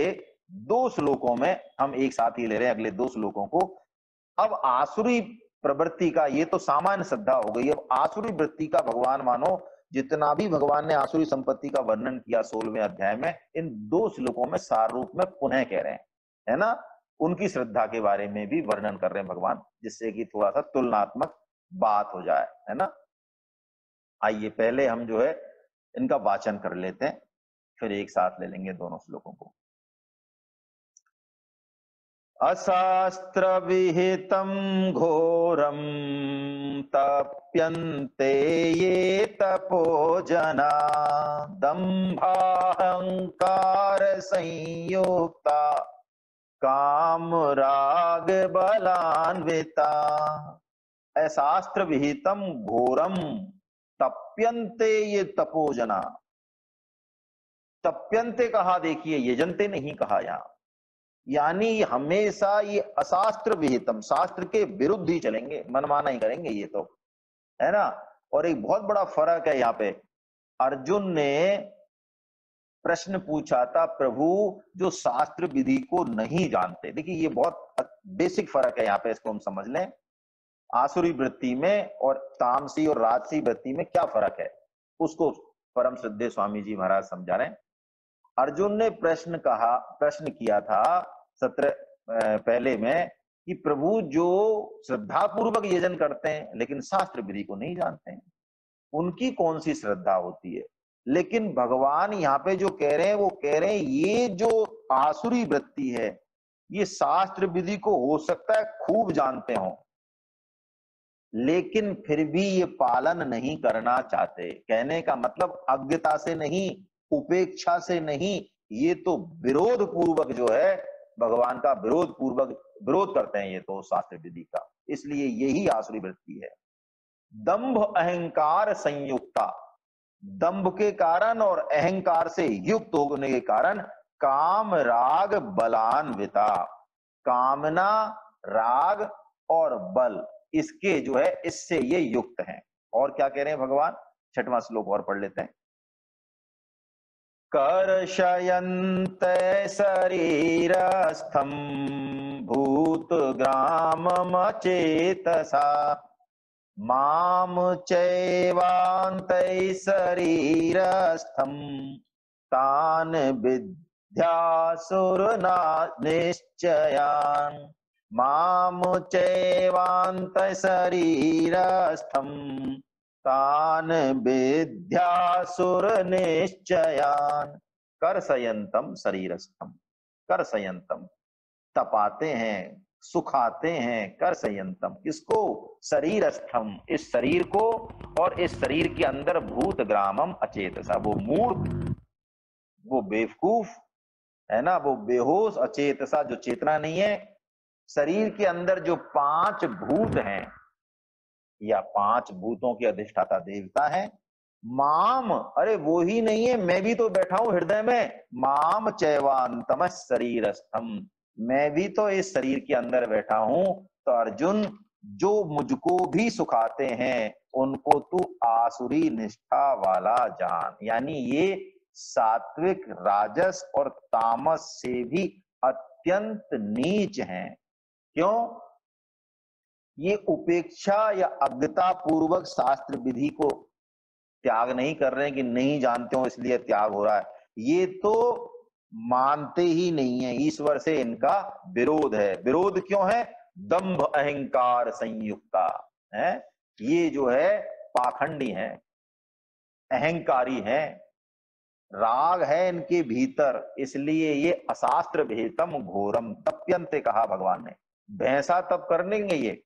2 श्लोकों में, हम एक साथ ही ले रहे हैं अगले 2 श्लोकों को। अब आसुरी प्रवृत्ति का, ये तो सामान्य श्रद्धा हो गई, अब आसुरी वृत्ति का भगवान मानो जितना भी भगवान ने आसुरी संपत्ति का वर्णन किया 16वें अध्याय में, इन 2 श्लोकों में सार रूप में पुनः कह रहे हैं, है ना। उनकी श्रद्धा के बारे में भी वर्णन कर रहे हैं भगवान, जिससे कि थोड़ा सा तुलनात्मक बात हो जाए, है ना। आइए पहले हम जो है इनका वाचन कर लेते हैं, फिर एक साथ ले लेंगे दोनों श्लोकों को। अशास्त्र विहितम घोरम तप्यन्ते ये तपोजना दंभाहंकार संयुक्ता काम राग बलान्विता अशास्त्र विहितम घोरम तप्यन्ते ये तपोजना। तप्यन्ते कहा, देखिए यजन्ते नहीं कहा यहां। यानी हमेशा ये अशास्त्र विहितम, शास्त्र के विरुद्ध ही चलेंगे, मनमाना ही करेंगे ये तो, है ना। और एक बहुत बड़ा फर्क है यहाँ पे। अर्जुन ने प्रश्न पूछा था प्रभु जो शास्त्र विधि को नहीं जानते। देखिए ये बहुत बेसिक फर्क है यहाँ पे, इसको हम समझ लें। आसुरी वृत्ति में और तामसी और राजसी वृत्ति में क्या फर्क है, उसको परम श्रद्धेय स्वामी जी महाराज समझा रहे हैं। अर्जुन ने प्रश्न किया था सत्र पहले में कि प्रभु जो श्रद्धा पूर्वक यजन करते हैं लेकिन शास्त्र विधि को नहीं जानते हैं, उनकी कौन सी श्रद्धा होती है। लेकिन भगवान यहाँ पे जो कह रहे हैं वो कह रहे हैं ये जो आसुरी वृत्ति है ये शास्त्र विधि को हो सकता है खूब जानते हो, लेकिन फिर भी ये पालन नहीं करना चाहते। कहने का मतलब अज्ञता से नहीं, उपेक्षा से नहीं, ये तो विरोध पूर्वक जो है भगवान का विरोध करते हैं ये तो शास्त्र विधि का। इसलिए यही आसुरी वृत्ति है। दंभ अहंकार संयुक्ता, दंभ के कारण और अहंकार से युक्त होने के कारण काम राग बलान्विता, कामना राग और बल इसके जो है इससे ये युक्त हैं। और क्या कह रहे हैं भगवान, 6वां श्लोक और पढ़ लेते हैं। कर्षयन्ते शरीरस्थं भूतग्राममचेतसा माम चैवान्तैः शरीरस्थं तान् विद्यासुरना निश्चयान्। माम चैवान्तैः शरीरस्थं तान् विद्यासुर निश्चयान्। कर्षयन्तम शरीरस्थम, कर्षयन्तम तपाते हैं, सुखाते हैं, कर्षयन्तम किसको, शरीरस्थम इस शरीर को, और इस शरीर के अंदर भूत ग्रामम अचेतसा वो मूर्ख, वो बेवकूफ है ना, वो बेहोश, अचेतसा जो चेतना नहीं है। शरीर के अंदर जो 5 भूत हैं या 5 भूतों के अधिष्ठाता देवता है। माम, अरे वो ही नहीं है, मैं भी तो बैठा हूं हृदय में। माम चैवान्तम शरीरस्थम, मैं भी तो इस शरीर के अंदर बैठा हूं। तो अर्जुन जो मुझको भी सुखाते हैं उनको तू आसुरी निष्ठा वाला जान। यानी ये सात्विक, राजस और तामस से भी अत्यंत नीच हैं। क्यों, ये उपेक्षा या अज्ञता पूर्वक शास्त्र विधि को त्याग नहीं कर रहे हैं कि नहीं जानते हो इसलिए त्याग हो रहा है, ये तो मानते ही नहीं है। ईश्वर से इनका विरोध है। विरोध क्यों है, दंभ अहंकार संयुक्ता है, ये जो है पाखंडी है, अहंकारी है, राग है इनके भीतर, इसलिए ये अशास्त्र विहितम घोरम तप्यन्ते कहा भगवान ने। भैंसा तप कर लेंगे ये,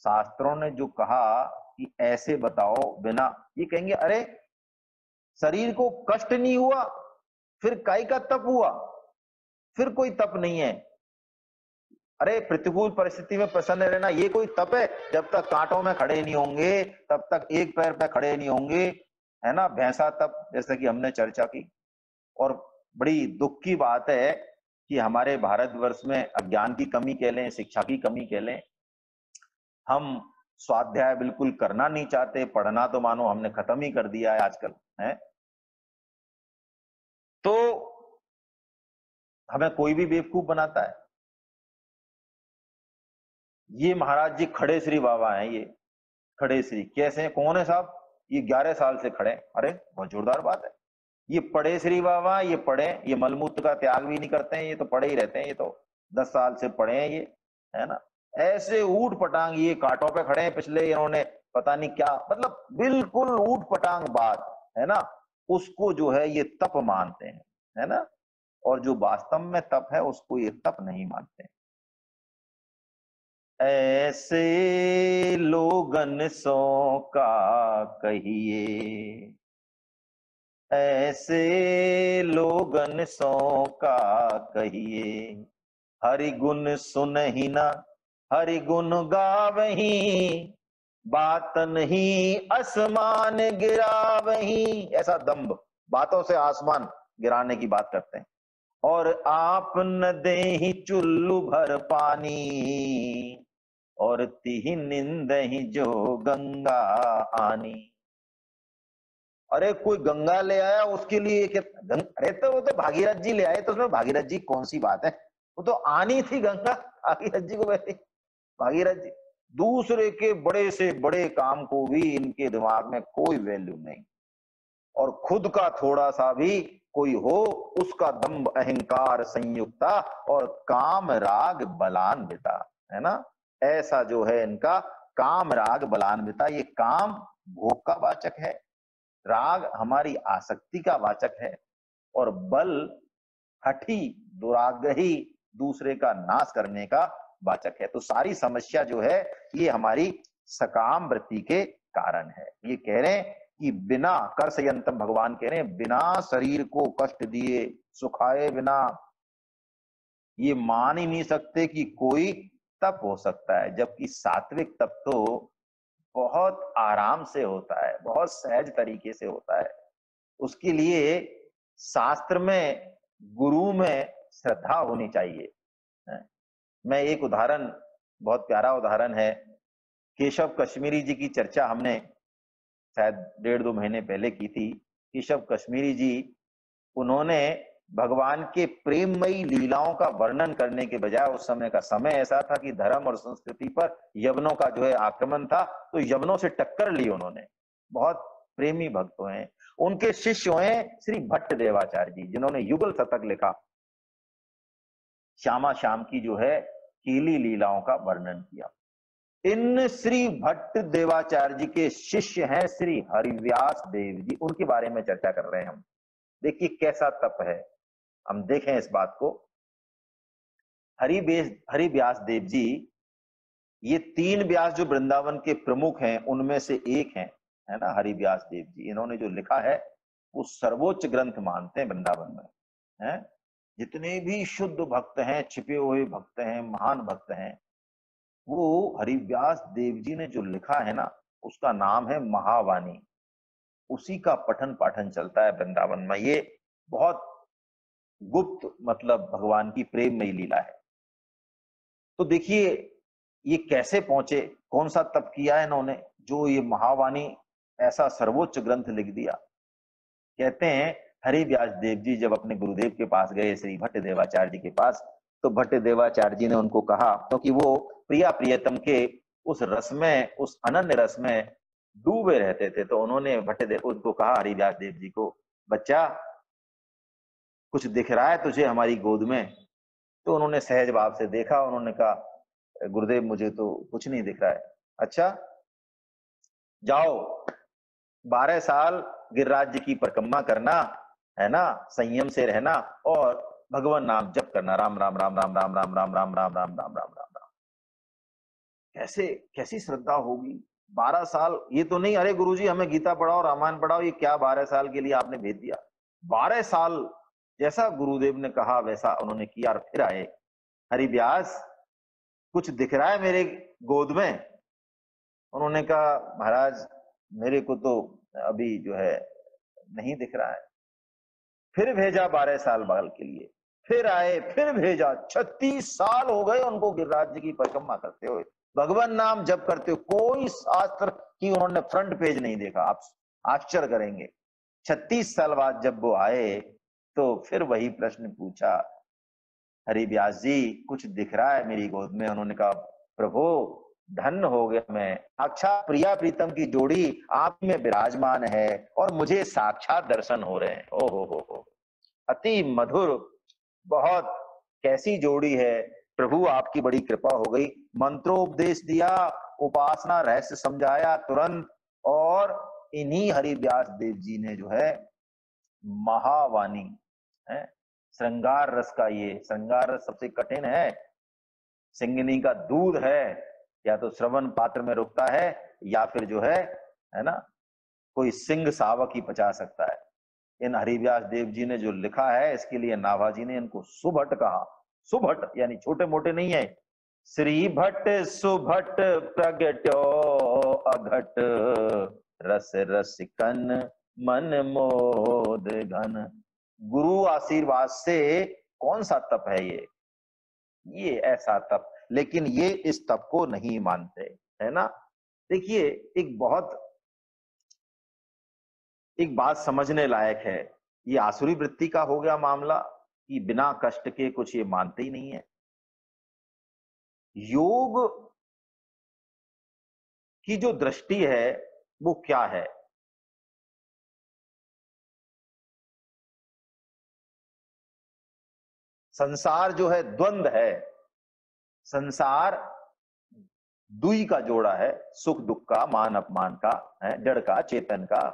शास्त्रों ने जो कहा कि ऐसे बताओ बिना, ये कहेंगे अरे शरीर को कष्ट नहीं हुआ फिर काई का तप हुआ, फिर कोई तप नहीं है। अरे प्रतिकूल परिस्थिति में प्रसन्न रहना ये कोई तप है, जब तक कांटों में खड़े नहीं होंगे तब तक एक पैर पे खड़े नहीं होंगे, है ना। भैंसा तप जैसे कि हमने चर्चा की। और बड़ी दुख की बात है कि हमारे भारतवर्ष में अज्ञान की कमी कह लें, शिक्षा की कमी कह लें, हम स्वाध्याय बिल्कुल करना नहीं चाहते, पढ़ना तो मानो हमने खत्म ही कर दिया है आजकल है। तो हमें कोई भी बेवकूफ बनाता है। ये महाराज जी खड़े श्री बाबा हैं, ये खड़े श्री कैसे हैं, कौन है साहब, ये 11 साल से खड़े। अरे बहुत जोरदार बात है। ये पढ़े श्री बाबा, ये पढ़े, ये मलमूत्र का त्याग भी नहीं करते हैं, ये तो पढ़े ही रहते हैं, ये तो 10 साल से पढ़े हैं ये, है ना। ऐसे ऊट पटांग ये कांटों पे खड़े हैं, पिछले इन्होंने पता नहीं क्या, मतलब बिल्कुल ऊट पटांग बात है ना, उसको जो है ये तप मानते हैं, है ना। और जो वास्तव में तप है उसको ये तप नहीं मानते। ऐसे लोगन सो का कहिए, ऐसे लोगन सो का कहिए, हरि गुण सुनहि न हरि गुण गावही, बातन ही आसमान गिरावही। ऐसा दम्भ, बातों से आसमान गिराने की बात करते हैं। और आप न देहि चुल्लू भर पानी, और तिहि निंदहि जो गंगा आनी। अरे कोई गंगा ले आया उसके लिए अरे तो वो तो भागीरथ जी ले आए, तो उसमें भागीरथ जी कौन सी बात है, वो तो आनी थी गंगा भागीरथ जी को। वैसे भागीरथ जी दूसरे के बड़े से बड़े काम को भी इनके दिमाग में कोई वैल्यू नहीं, और खुद का थोड़ा सा भी कोई हो उसका दंभ अहंकार संयुक्ता और काम राग बलान्विता, है ना। ऐसा जो है इनका काम राग बलान्विता, ये काम भोग का वाचक है, राग हमारी आसक्ति का वाचक है, और बल हठी दुराग्रही दूसरे का नाश करने का वाचक है। तो सारी समस्या जो है ये हमारी सकाम वृत्ति के कारण है। ये कह रहे हैं कि बिना कर्षयंतम, भगवान कह रहे हैं बिना शरीर को कष्ट दिए सुखाए बिना, ये मान ही नहीं सकते कि कोई तप हो सकता है। जबकि सात्विक तप तो बहुत आराम से होता है, बहुत सहज तरीके से होता है। उसके लिए शास्त्र में, गुरु में श्रद्धा होनी चाहिए। मैं एक उदाहरण, बहुत प्यारा उदाहरण है, केशव कश्मीरी जी की चर्चा हमने शायद 1.5-2 महीने पहले की थी। केशव कश्मीरी जी, उन्होंने भगवान के प्रेममयी लीलाओं का वर्णन करने के बजाय, उस समय का समय ऐसा था कि धर्म और संस्कृति पर यवनों का जो है आक्रमण था, तो यवनों से टक्कर ली उन्होंने। बहुत प्रेमी भक्त हैं। उनके शिष्य हैं श्री भट्ट देवाचार्य जी, जिन्होंने युगल शतक लिखा, श्यामा श्याम की जो है कीली लीलाओं का वर्णन किया। इन श्री भट्ट देवाचार्य जी के शिष्य हैं श्री हरिव्यास देव जी, उनके बारे में चर्चा कर रहे हैं हम। देखिए कैसा तप है, हम देखें इस बात को। हरिव्यास देव जी, ये 3 व्यास जो वृंदावन के प्रमुख हैं उनमें से एक हैं, है ना, हरिव्यास देव जी। इन्होंने जो लिखा है वो सर्वोच्च ग्रंथ मानते हैं वृंदावन में, है। जितने भी शुद्ध भक्त हैं, छिपे हुए भक्त हैं, महान भक्त हैं, वो हरिव्यास देव जी ने जो लिखा है ना, उसका नाम है महावाणी। उसी का पठन पाठन चलता है वृंदावन में। ये बहुत गुप्त, मतलब भगवान की प्रेममयी लीला है। तो देखिए ये कैसे पहुंचे, कौन सा तप किया है इन्होंने जो ये महावाणी ऐसा सर्वोच्च ग्रंथ लिख दिया। कहते हैं हरिव्यास देव जी जब अपने गुरुदेव के पास गए, श्री भट्ट देवाचार्य जी के पास, तो भट्ट देवाचार्य जी ने उनको कहा, क्योंकि वो प्रिया प्रियतम के उस रस में, उस अनन्य रस में डूबे रहते थे, तो उन्होंने भट्ट देव उनको कहा, हरिव्यास देव जी को, बच्चा कुछ दिख रहा है तुझे हमारी गोद में? तो उन्होंने सहज भाव से देखा, उन्होंने कहा गुरुदेव मुझे तो कुछ नहीं दिख रहा है। अच्छा जाओ 12 साल गिरिराज जी की परिक्रमा करना, है ना, संयम से रहना और भगवान नाम जप करना, राम राम राम राम राम राम राम राम राम राम राम राम राम राम। कैसे, कैसी श्रद्धा होगी 12 साल। ये तो नहीं अरे गुरुजी हमें गीता पढ़ाओ रामायण पढ़ाओ, ये क्या 12 साल के लिए आपने भेज दिया। 12 साल जैसा गुरुदेव ने कहा वैसा उन्होंने किया, और फिर आए, हरिव्यास कुछ दिख रहा है मेरे गोद में? उन्होंने कहा महाराज मेरे को तो अभी जो है नहीं दिख रहा है। फिर भेजा 12 साल बाल के लिए, फिर आए, फिर भेजा, 36 साल हो गए उनको गिरिराज जी की परिक्रमा करते हुए, भगवान नाम जप करते हुए। कोई शास्त्र की उन्होंने फ्रंट पेज नहीं देखा। आप आश्चर्य करेंगे। 36 साल बाद जब वो आए तो फिर वही प्रश्न पूछा, हरिव्यास जी कुछ दिख रहा है मेरी गोद में? उन्होंने कहा प्रभु धन्य हो गया मैं, साक्षात प्रिया प्रीतम की जोड़ी आप में विराजमान है और मुझे साक्षात दर्शन हो रहे हैं। ओ हो, अति मधुर, बहुत कैसी जोड़ी है। प्रभु आपकी बड़ी कृपा हो गई, मंत्रोपदेश दिया, उपासना रहस्य समझाया तुरंत, और इन्हीं हरिव्यास देव जी ने जो है महावाणी है, श्रृंगार रस का, ये श्रृंगार रस सबसे कठिन है, सिंगिनी का दूध है, या तो श्रवण पात्र में रुकता है या फिर जो है ना, कोई सिंह सावक ही पचा सकता है। इन हरिव्यास देव जी ने जो लिखा है इसके लिए नाभाजी ने इनको सुभट कहा। सुभट यानी छोटे मोटे नहीं है। श्री भट्ट सुभट प्रगट्यो अघट, रस रसिकन मन मोद घन। गुरु आशीर्वाद से कौन सा तप है ये ऐसा तप, लेकिन ये इस तप को नहीं मानते, है ना। देखिए एक बात समझने लायक है, ये आसुरी वृत्ति का हो गया मामला कि बिना कष्ट के कुछ ये मानते ही नहीं है। योग की जो दृष्टि है वो क्या है? संसार जो है द्वंद है, संसार दुई का जोड़ा है, सुख दुख का, मान अपमान का, है जड़ का चेतन का।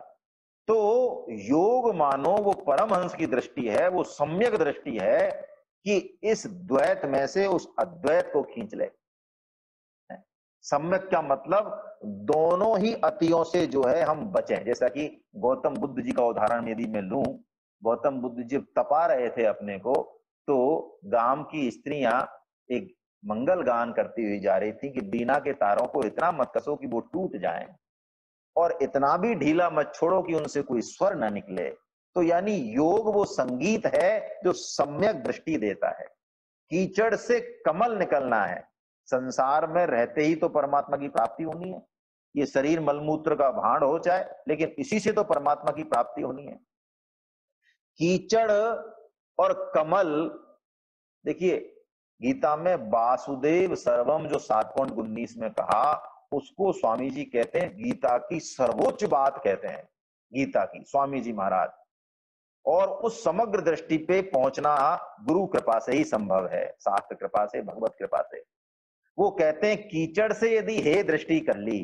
तो योग मानो वो परमहंस की दृष्टि है, वो सम्यक दृष्टि है कि इस द्वैत में से उस अद्वैत को खींच ले। सम्यक क्या मतलब? दोनों ही अतियों से जो है हम बचें। जैसा कि गौतम बुद्ध जी का उदाहरण यदि मैं लूं, गौतम बुद्ध जी तपा रहे थे अपने को, तो गांव की स्त्रियां एक मंगल गान करती हुई जा रही थी कि बीना के तारों को इतना मत कसो कि वो टूट जाएं, और इतना भी ढीला मत छोड़ो कि उनसे कोई स्वर न निकले। तो यानी योग वो संगीत है जो सम्यक दृष्टि देता है। कीचड़ से कमल निकलना है, संसार में रहते ही तो परमात्मा की प्राप्ति होनी है। ये शरीर मलमूत्र का भांड हो जाए, लेकिन इसी से तो परमात्मा की प्राप्ति होनी है। कीचड़ और कमल, देखिए गीता में वासुदेव सर्वम जो 7.19 में कहा, उसको स्वामी जी कहते हैं गीता की सर्वोच्च बात कहते हैं, गीता की, स्वामी जी महाराज। और उस समग्र दृष्टि पे पहुंचना गुरु कृपा से ही संभव है, शास्त्र कृपा से, भगवत कृपा से। वो कहते हैं कीचड़ से यदि हे दृष्टि कर ली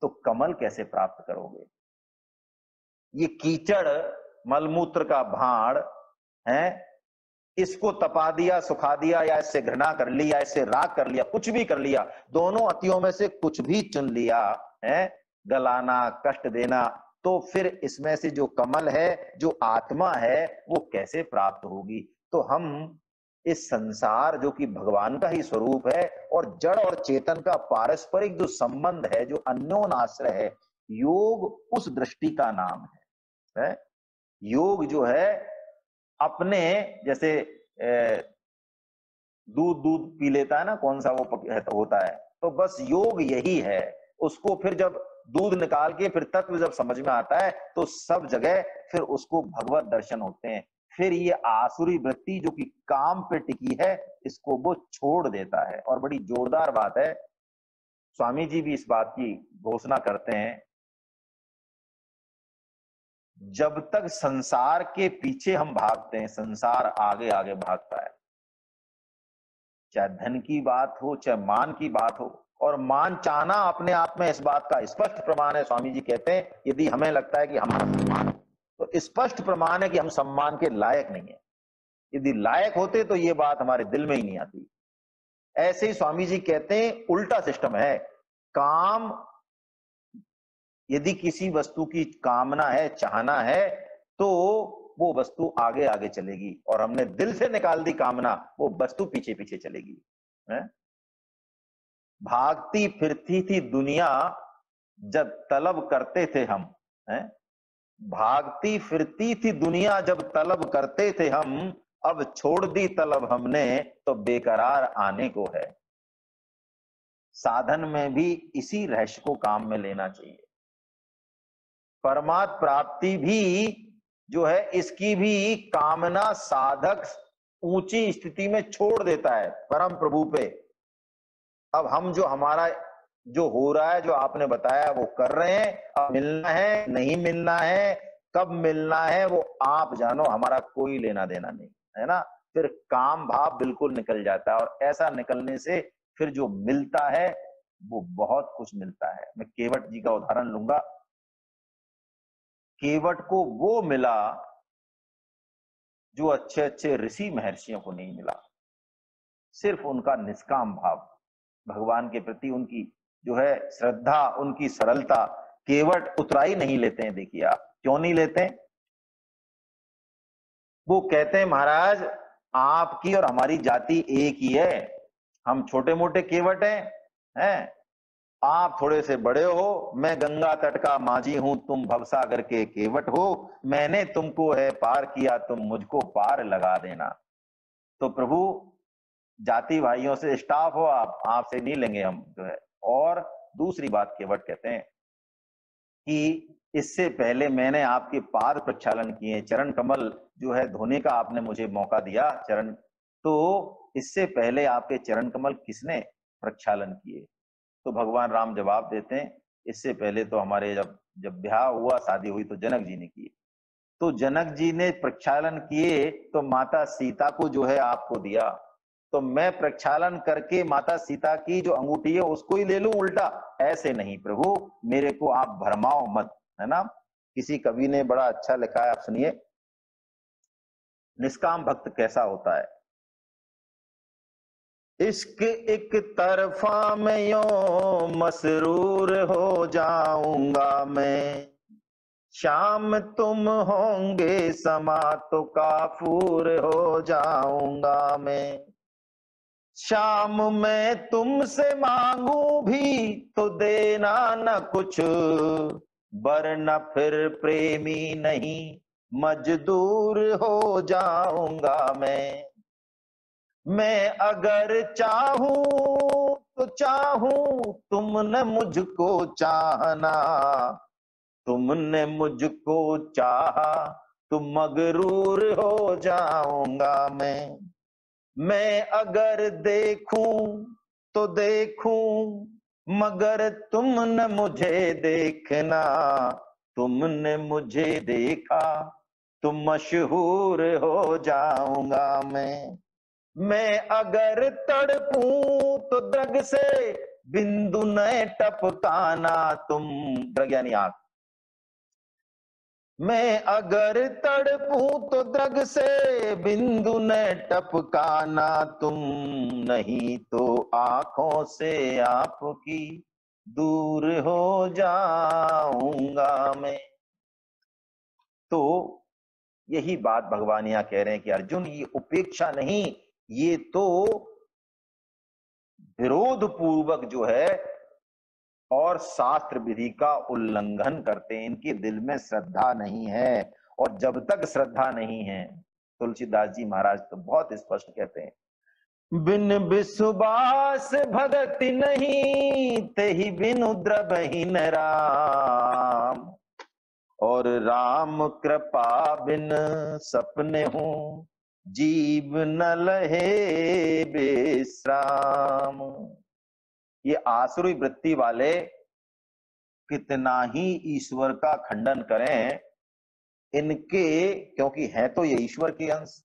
तो कमल कैसे प्राप्त करोगे? ये कीचड़ मलमूत्र का भाड़ है, इसको तपा दिया, सुखा दिया, या इससे घृणा कर ली, या इससे राग कर लिया, कुछ भी कर लिया, दोनों अतियों में से कुछ भी चुन लिया है, गलाना, कष्ट देना, तो फिर इसमें से जो कमल है, जो आत्मा है, वो कैसे प्राप्त होगी? तो हम इस संसार जो कि भगवान का ही स्वरूप है और जड़ और चेतन का पारस्परिक जो संबंध है, जो अन्योन आश्रय है, योग उस दृष्टि का नाम है। योग जो है अपने, जैसे दूध दूध पी लेता है ना, कौन सा वो तो होता है, तो बस योग यही है। उसको फिर जब दूध निकाल के फिर तत्व जब समझ में आता है तो सब जगह फिर उसको भगवत दर्शन होते हैं। फिर ये आसुरी वृत्ति जो कि काम पे टिकी है, इसको वो छोड़ देता है। और बड़ी जोरदार बात है, स्वामी जी भी इस बात की घोषणा करते हैं, जब तक संसार के पीछे हम भागते हैं, संसार आगे आगे भागता है। चाहे धन की बात हो, चाहे मान की बात हो, और मान चाहना अपने आप में इस बात का स्पष्ट प्रमाण है। स्वामी जी कहते हैं यदि हमें लगता है कि हमारा सम्मान, तो स्पष्ट प्रमाण है कि हम सम्मान के लायक नहीं है। यदि लायक होते तो ये बात हमारे दिल में ही नहीं आती। ऐसे ही स्वामी जी कहते हैं उल्टा सिस्टम है। काम, यदि किसी वस्तु की कामना है, चाहना है, तो वो वस्तु आगे आगे चलेगी, और हमने दिल से निकाल दी कामना, वो वस्तु पीछे पीछे चलेगी। है? भागती फिरती थी दुनिया जब तलब करते थे हम, है? भागती फिरती थी दुनिया जब तलब करते थे हम, अब छोड़ दी तलब हमने तो बेकरार आने को है। साधन में भी इसी रहस्य को काम में लेना चाहिए। परमात्म प्राप्ति भी जो है, इसकी भी कामना साधक ऊंची स्थिति में छोड़ देता है परम प्रभु पे। अब हम जो हमारा जो हो रहा है, जो आपने बताया वो कर रहे हैं, अब मिलना है नहीं मिलना है, कब मिलना है वो आप जानो, हमारा कोई लेना देना नहीं है ना। फिर काम भाव बिल्कुल निकल जाता है, और ऐसा निकलने से फिर जो मिलता है वो बहुत कुछ मिलता है। मैं केवट जी का उदाहरण लूंगा। केवट को वो मिला जो अच्छे अच्छे ऋषि महर्षियों को नहीं मिला। सिर्फ उनका निष्काम भाव, भगवान के प्रति उनकी जो है श्रद्धा, उनकी सरलता। केवट उतराई नहीं लेते हैं। देखिए आप क्यों नहीं लेते हैं? वो कहते हैं महाराज आपकी और हमारी जाति एक ही है, हम छोटे मोटे केवट हैं। आप थोड़े से बड़े हो, मैं गंगा तट का माझी हूं, तुम भवसागर के केवट हो, मैंने तुमको है पार किया, तुम मुझको पार लगा देना। तो प्रभु जाति भाइयों से स्टाफ हो, आप आपसे नहीं लेंगे हम जो है। और दूसरी बात केवट कहते हैं कि इससे पहले मैंने आपके पाद प्रक्षालन किए, चरण कमल जो है धोने का आपने मुझे मौका दिया, चरण, तो इससे पहले आपके चरण कमल किसने प्रक्षालन किए? तो भगवान राम जवाब देते हैं, इससे पहले तो हमारे जब जब ब्याह हुआ, शादी हुई, तो जनक जी ने किए। तो जनक जी ने प्रक्षालन किए तो माता सीता को जो है आपको दिया, तो मैं प्रक्षालन करके माता सीता की जो अंगूठी है उसको ही ले लूं उल्टा? ऐसे नहीं प्रभु, मेरे को आप भरमाओ मत, है ना। किसी कवि ने बड़ा अच्छा लिखा है, आप सुनिए, निष्काम भक्त कैसा होता है। इश्क एक तरफा में यो मसरूर हो जाऊंगा मैं, शाम तुम होंगे समा तो काफूर हो जाऊंगा मैं। शाम मैं तुमसे मांगू भी तो देना न कुछ, वरना फिर प्रेमी नहीं मजदूर हो जाऊंगा मैं अगर चाहूं तो चाहूं, तुमने मुझको चाहना, तुमने मुझको चाहा तो मगरूर हो जाऊंगा मैं अगर देखूं तो देखूं, मगर तुमने मुझे देखना, तुमने मुझे देखा तो मशहूर हो जाऊंगा मैं अगर तड़पूं तो द्रग से बिंदु न टपकाना, तुम, द्रग यानी आंख, मैं अगर तड़पूं तो द्रग से बिंदु न टपकाना, तुम, नहीं तो आंखों से आपकी दूर हो जाऊंगा मैं। तो यही बात भगवान यहां कह रहे हैं कि अर्जुन, ये उपेक्षा नहीं, ये तो विरोध पूर्वक जो है और शास्त्र विधि का उल्लंघन करते हैं, इनके दिल में श्रद्धा नहीं है। और जब तक श्रद्धा नहीं है, तुलसीदास जी महाराज तो बहुत स्पष्ट कहते हैं, बिन विश्वास भगति नहीं, तेहि बिनु द्रवहीन राम, और राम कृपा बिन सपने हूं, जीव न लहे विश्राम। ये आसुरी वृत्ति वाले कितना ही ईश्वर का खंडन करें, इनके, क्योंकि है तो ये ईश्वर के अंश।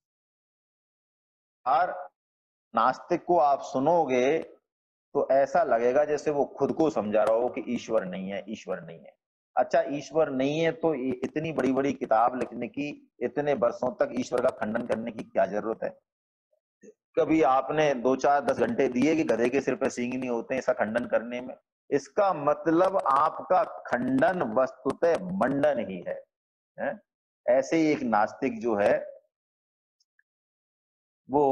और नास्तिक को आप सुनोगे तो ऐसा लगेगा जैसे वो खुद को समझा रहा हो कि ईश्वर नहीं है, ईश्वर नहीं है। अच्छा, ईश्वर नहीं है तो इतनी बड़ी बड़ी किताब लिखने की, इतने वर्षों तक ईश्वर का खंडन करने की क्या जरूरत है? कभी आपने 2-4-10 घंटे दिए कि गधे के सिर पे सींग नहीं होते ऐसा खंडन करने में? इसका मतलब आपका खंडन वस्तुतः मंडन ही है? ऐसे ही एक नास्तिक जो है वो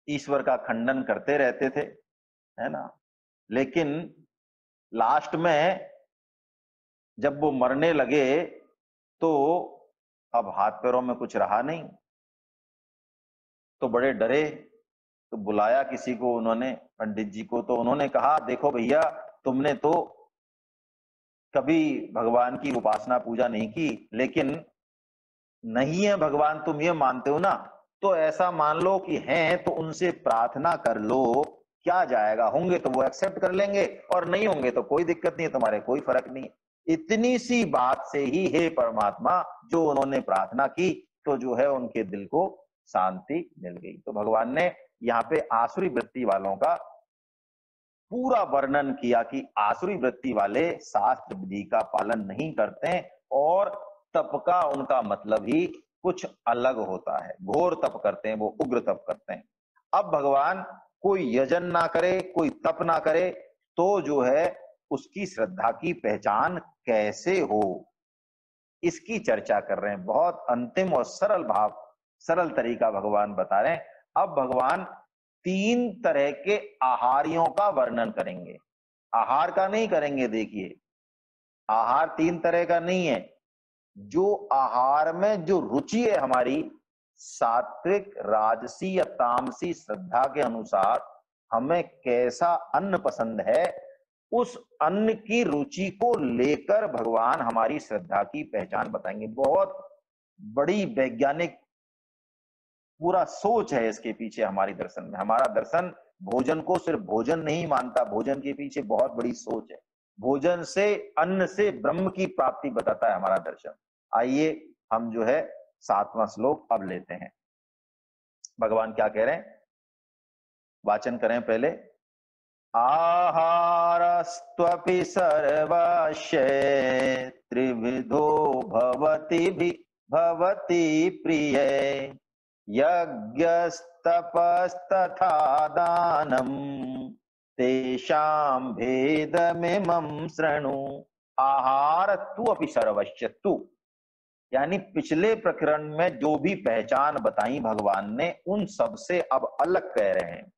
ईश्वर का खंडन करते रहते थे, है ना, लेकिन लास्ट में जब वो मरने लगे तो अब हाथ पैरों में कुछ रहा नहीं, तो बड़े डरे, तो बुलाया किसी को उन्होंने, पंडित जी को, तो उन्होंने कहा, देखो भैया, तुमने तो कभी भगवान की उपासना पूजा नहीं की, लेकिन नहीं है भगवान तुम ये मानते हो ना, तो ऐसा मान लो कि हैं तो उनसे प्रार्थना कर लो, क्या जाएगा, होंगे तो वो एक्सेप्ट कर लेंगे और नहीं होंगे तो कोई दिक्कत नहीं है, तुम्हारे कोई फर्क नहीं। इतनी सी बात से ही हे परमात्मा जो उन्होंने प्रार्थना की तो जो है उनके दिल को शांति मिल गई। तो भगवान ने यहाँ पे आसुरी वृत्ति वालों का पूरा वर्णन किया कि आसुरी वृत्ति वाले शास्त्र विधि का पालन नहीं करते और तप का उनका मतलब ही कुछ अलग होता है, घोर तप करते हैं, वो उग्र तप करते हैं। अब भगवान कोई यजन ना करे, कोई तप ना करे, तो जो है उसकी श्रद्धा की पहचान कैसे हो, इसकी चर्चा कर रहे हैं। बहुत अंतिम और सरल भाव सरल तरीका भगवान बता रहे हैं। अब भगवान 3 तरह के आहारियों का वर्णन करेंगे, आहार का नहीं करेंगे। देखिए, आहार 3 तरह का नहीं है, जो आहार में जो रुचि है हमारी, सात्विक, राजसी या तामसी श्रद्धा के अनुसार हमें कैसा अन्न पसंद है, उस अन्न की रुचि को लेकर भगवान हमारी श्रद्धा की पहचान बताएंगे। बहुत बड़ी वैज्ञानिक पूरा सोच है इसके पीछे हमारी दर्शन में। हमारा दर्शन भोजन को सिर्फ भोजन नहीं मानता, भोजन के पीछे बहुत बड़ी सोच है। भोजन से, अन्न से ब्रह्म की प्राप्ति बताता है हमारा दर्शन। आइए हम जो है 7वां श्लोक अब लेते हैं। भगवान क्या कह रहे हैं, वाचन करें पहले। आहारस्त्वपि सर्वस्य त्रिविधो भवति प्रिय, यज्ञस्तपस्तथा दानं तेषां भेदमिमं शृणु। आहार तु अपि सर्वस्य, तु यानी पिछले प्रकरण में जो भी पहचान बताई भगवान ने, उन सब से अब अलग कह रहे हैं।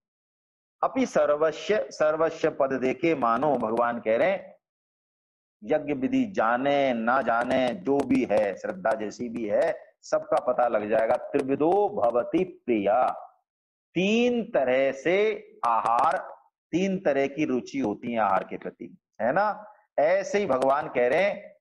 अपि सर्वस्य, सर्वस्य पद देके मानो भगवान कह रहे हैं यज्ञ विधि जाने ना जाने जो भी है, श्रद्धा जैसी भी है, सबका पता लग जाएगा। त्रिविधो भवति प्रिया, 3 तरह से आहार, 3 तरह की रुचि होती है आहार के प्रति, है ना। ऐसे ही भगवान कह रहे हैं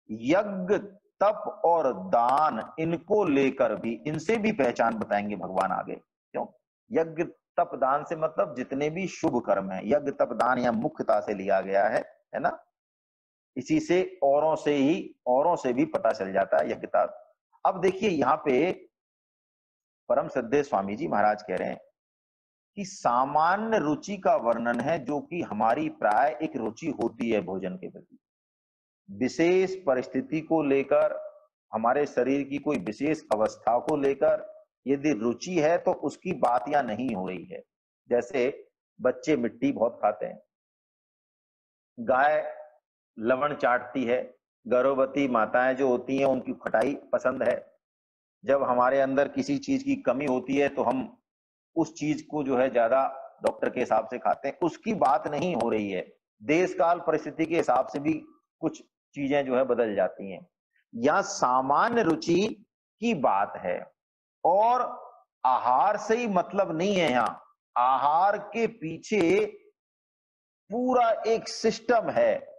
यज्ञ, तप और दान, इनको लेकर भी, इनसे भी पहचान बताएंगे भगवान आगे। क्यों? यज्ञ तप दान से मतलब जितने भी शुभ कर्म है, यज्ञ तप दान यहां मुख्यता से लिया गया है ना। इसी से औरों से भी पता चल जाता है यज्ञ तप। अब देखिए यहां पे परम श्रद्धेय स्वामी जी महाराज कह रहे हैं कि सामान्य रुचि का वर्णन है, जो कि हमारी प्राय एक रुचि होती है भोजन के प्रति। विशेष परिस्थिति को लेकर, हमारे शरीर की कोई विशेष अवस्था को लेकर यदि रुचि है तो उसकी बात यहां नहीं हो रही है। जैसे बच्चे मिट्टी बहुत खाते हैं, गाय लवण चाटती है, गर्भवती माताएं जो होती हैं उनकी खटाई पसंद है। जब हमारे अंदर किसी चीज की कमी होती है तो हम उस चीज को जो है ज्यादा डॉक्टर के हिसाब से खाते हैं, उसकी बात नहीं हो रही है। देश काल परिस्थिति के हिसाब से भी कुछ चीजें जो है बदल जाती हैं। यह सामान्य रुचि की बात है, और आहार से ही मतलब नहीं है। यहां आहार के पीछे पूरा एक सिस्टम है।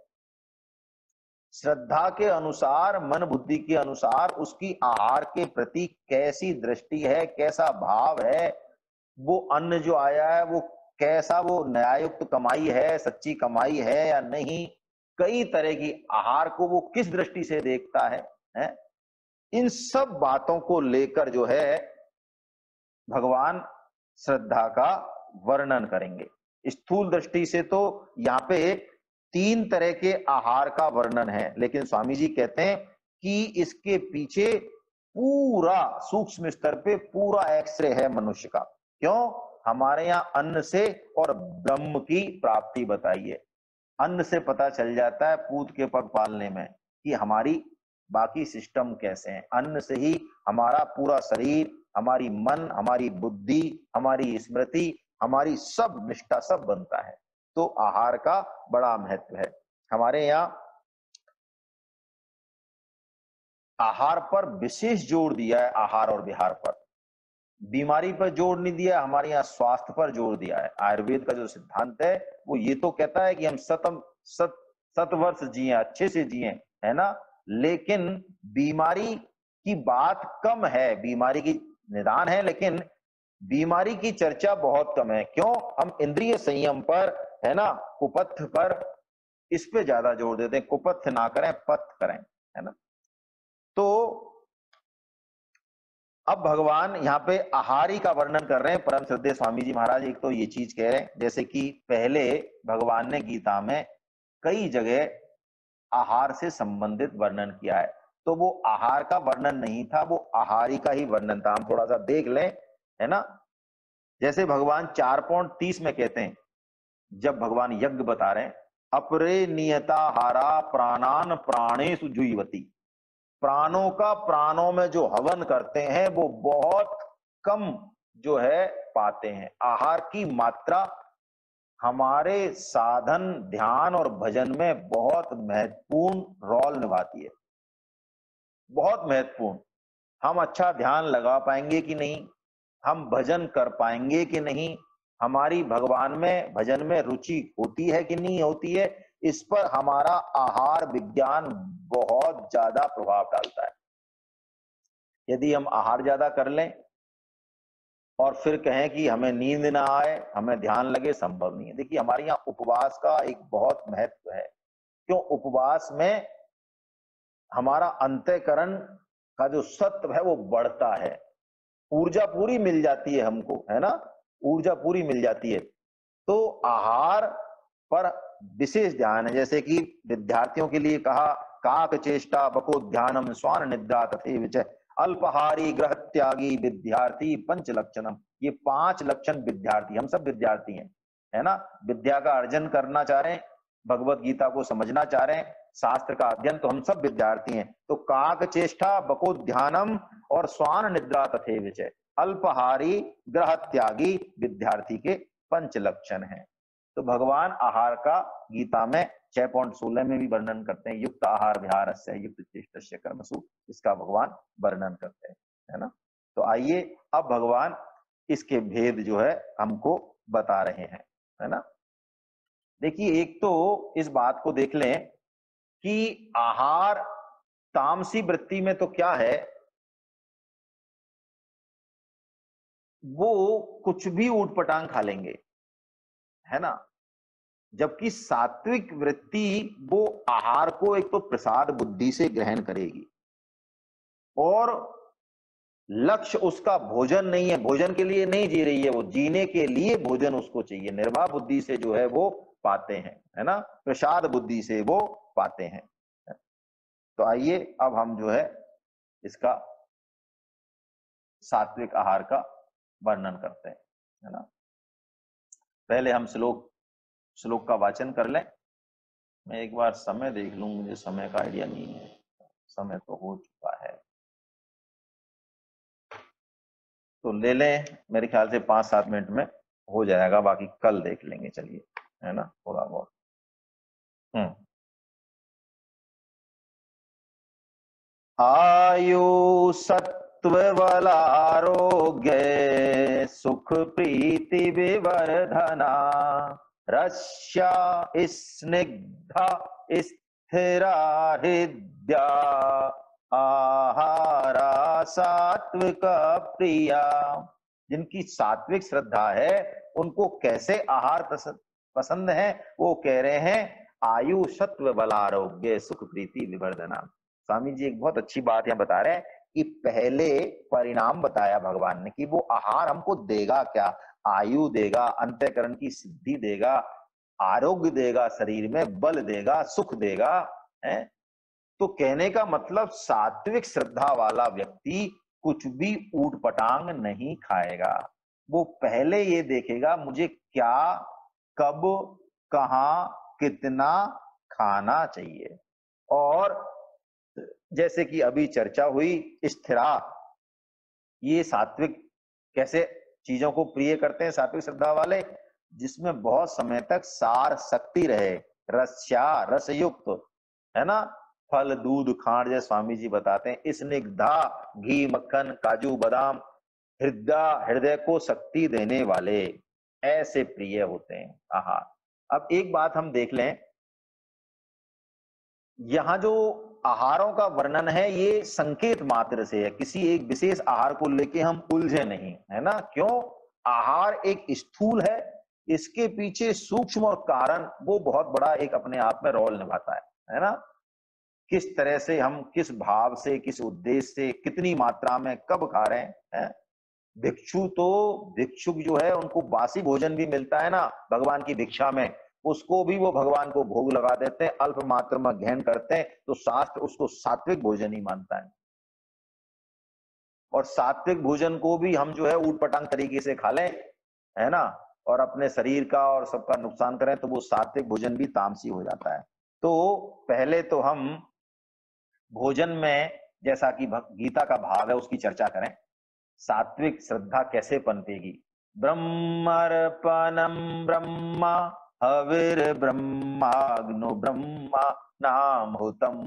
श्रद्धा के अनुसार, मन बुद्धि के अनुसार उसकी आहार के प्रति कैसी दृष्टि है, कैसा भाव है, वो अन्न जो आया है वो कैसा, वो न्यायुक्त कमाई है, सच्ची कमाई है या नहीं, कई तरह की आहार को वो किस दृष्टि से देखता है? इन सब बातों को लेकर जो है भगवान श्रद्धा का वर्णन करेंगे। स्थूल दृष्टि से तो यहाँ पे 3 तरह के आहार का वर्णन है, लेकिन स्वामी जी कहते हैं कि इसके पीछे पूरा सूक्ष्म स्तर पे पूरा एक्सरे है मनुष्य का। क्यों? हमारे यहाँ अन्न से और ब्रह्म की प्राप्ति बताई है। अन्न से पता चल जाता है पूत के पग पालने में कि हमारी बाकी सिस्टम कैसे हैं। अन्न से ही हमारा पूरा शरीर, हमारी मन, हमारी बुद्धि, हमारी स्मृति, हमारी सब निष्ठा सब बनता है। तो आहार का बड़ा महत्व है हमारे यहाँ। आहार पर विशेष जोर दिया है, आहार और विहार पर। बीमारी पर जोर नहीं दिया, हमारे यहाँ स्वास्थ्य पर जोर दिया है। आयुर्वेद का जो सिद्धांत है वो ये तो कहता है कि हम सत वर्ष जिए, अच्छे से जिए, है ना। लेकिन बीमारी की बात कम है, बीमारी की निदान है, लेकिन बीमारी की चर्चा बहुत कम है। क्यों? हम इंद्रिय संयम पर, है ना, कुपथ पर, इस पे ज्यादा जोर देते हैं। कुपथ ना करें, पथ करें, है ना। तो अब भगवान यहाँ पे आहारी का वर्णन कर रहे हैं परम श्रद्धेय स्वामी जी महाराज। एक तो ये चीज कह रहे हैं, जैसे कि पहले भगवान ने गीता में कई जगह आहार से संबंधित वर्णन किया है, तो वो आहार का वर्णन नहीं था, वो आहारी का ही वर्णन था। हम थोड़ा सा देख लें, है ना। जैसे भगवान 4.30 में कहते हैं, जब भगवान यज्ञ बता रहे हैं, अपरे नियताहारा प्राणान प्राणेषु जुह्वति, प्राणों का प्राणों में जो हवन करते हैं वो बहुत कम जो है पाते हैं। आहार की मात्रा हमारे साधन, ध्यान और भजन में बहुत महत्वपूर्ण रोल निभाती है, बहुत महत्वपूर्ण। हम अच्छा ध्यान लगा पाएंगे कि नहीं, हम भजन कर पाएंगे कि नहीं, हमारी भगवान में भजन में रुचि होती है कि नहीं होती है, इस पर हमारा आहार विज्ञान बहुत ज्यादा प्रभाव डालता है। यदि हम आहार ज्यादा कर लें और फिर कहें कि हमें नींद ना आए, हमें ध्यान लगे, संभव नहीं है। देखिए हमारे यहाँ उपवास का एक बहुत महत्व है। क्यों? उपवास में हमारा अंतःकरण का जो सत्व है वो बढ़ता है, ऊर्जा पूरी मिल जाती है हमको, है ना, ऊर्जा पूरी मिल जाती है। तो आहार पर विशेष ध्यान है। जैसे कि विद्यार्थियों के लिए कहा, काक चेष्टा बको ध्यानम स्वान निद्रा तथैव च अल्पहारी ग्रह त्यागी विद्यार्थी पंच लक्षणम। ये 5 लक्षण विद्यार्थी, हम सब विद्यार्थी हैं, है ना, विद्या का अर्जन करना चाह रहे हैं, भगवत गीता को समझना चाह रहे हैं, शास्त्र का अध्ययन, तो हम सब विद्यार्थी हैं। तो काक चेष्टा बको ध्यानम और स्वान निद्रा तथैव च अल्पहारी ग्रह त्यागी विद्यार्थी के 5 लक्षण हैं। तो भगवान आहार का गीता में 6.16 में भी वर्णन करते हैं। युक्त आहार विहारस्य युक्त चेष्टस्य कर्मसु, इसका भगवान वर्णन करते हैं, है ना। तो आइए अब भगवान इसके भेद जो है हमको बता रहे हैं, है ना। देखिए एक तो इस बात को देख लें कि आहार तामसी वृत्ति में तो क्या है, वो कुछ भी ऊटपटांग खा लेंगे, है ना। जबकि सात्विक वृत्ति वो आहार को एक तो प्रसाद बुद्धि से ग्रहण करेगी और लक्ष्य उसका भोजन नहीं है, भोजन के लिए नहीं जी रही है, वो जीने के लिए भोजन उसको चाहिए, निर्वाह बुद्धि से जो है वो पाते हैं, है ना, प्रसाद बुद्धि से वो पाते हैं। तो आइए अब हम जो है इसका सात्विक आहार का वर्णन करते हैं, है ना। पहले हम श्लोक का वाचन कर लें। मैं एक बार समय देख लूं, मुझे समय का आइडिया नहीं है, समय तो हो चुका है, तो ले लें, मेरे ख्याल से 5-7 मिनट में हो जाएगा, बाकी कल देख लेंगे, चलिए, है ना, थोड़ा बहुत। आयु सत्व बल आरोग्य सुख प्रीति विवर्धना रस्या स्निग्धा स्थिरा हृदया आहारा सात्विक प्रिया। जिनकी सात्विक श्रद्धा है उनको कैसे आहार पसंद है, वो कह रहे हैं आयु सत्व बल आरोग्य सुख प्रीति विवर्धना। स्वामी जी एक बहुत अच्छी बात यहाँ बता रहे हैं कि पहले परिणाम बताया भगवान ने कि वो आहार हमको देगा क्या, आयु देगा, अंतःकरण की सिद्धि देगा, आरोग्य देगा, शरीर में बल देगा, सुख देगा, है। तो कहने का मतलब सात्विक श्रद्धा वाला व्यक्ति कुछ भी ऊटपटांग नहीं खाएगा। वो पहले ये देखेगा मुझे क्या, कब, कहां, कितना खाना चाहिए। और जैसे कि अभी चर्चा हुई स्थिरा, ये सात्विक कैसे चीजों को प्रिय करते हैं सात्विक श्रद्धा वाले, जिसमें बहुत समय तक सार शक्ति रहे, रस्या रसयुक्त, है ना, फल दूध खांड, जैसे स्वामी जी बताते हैं, स्निग्धा घी मक्खन काजू बादाम, हृदय को शक्ति देने वाले, ऐसे प्रिय होते हैं आहार। अब एक बात हम देख लें, यहाँ जो आहारों का वर्णन है ये संकेत मात्र से है, किसी एक विशेष आहार को लेके हम उलझे नहीं, है ना। क्यों? आहार एक स्थूल है, इसके पीछे सूक्ष्म और कारण वो बहुत बड़ा एक अपने आप में रोल निभाता है ना। किस तरह से हम किस भाव से किस उद्देश्य से कितनी मात्रा में कब खा रहे हैं। भिक्षुक जो है उनको बासी भोजन भी मिलता है ना भगवान की भिक्षा में, उसको भी वो भगवान को भोग लगा देते हैं, अल्प मात्र में ग्रहण करते हैं, तो शास्त्र उसको सात्विक भोजन ही मानता है। और सात्विक भोजन को भी हम जो है ऊटपटांग तरीके से खा लें, है ना, और अपने शरीर का और सबका नुकसान करें, तो वो सात्विक भोजन भी तामसी हो जाता है। तो पहले तो हम भोजन में जैसा कि गीता का भाव है उसकी चर्चा करें। सात्विक श्रद्धा कैसे पनपेगी? ब्रह्मार्पणम ब्रह्मा हविर्ब्रह्माग्नो ब्रह्मा नामहुतम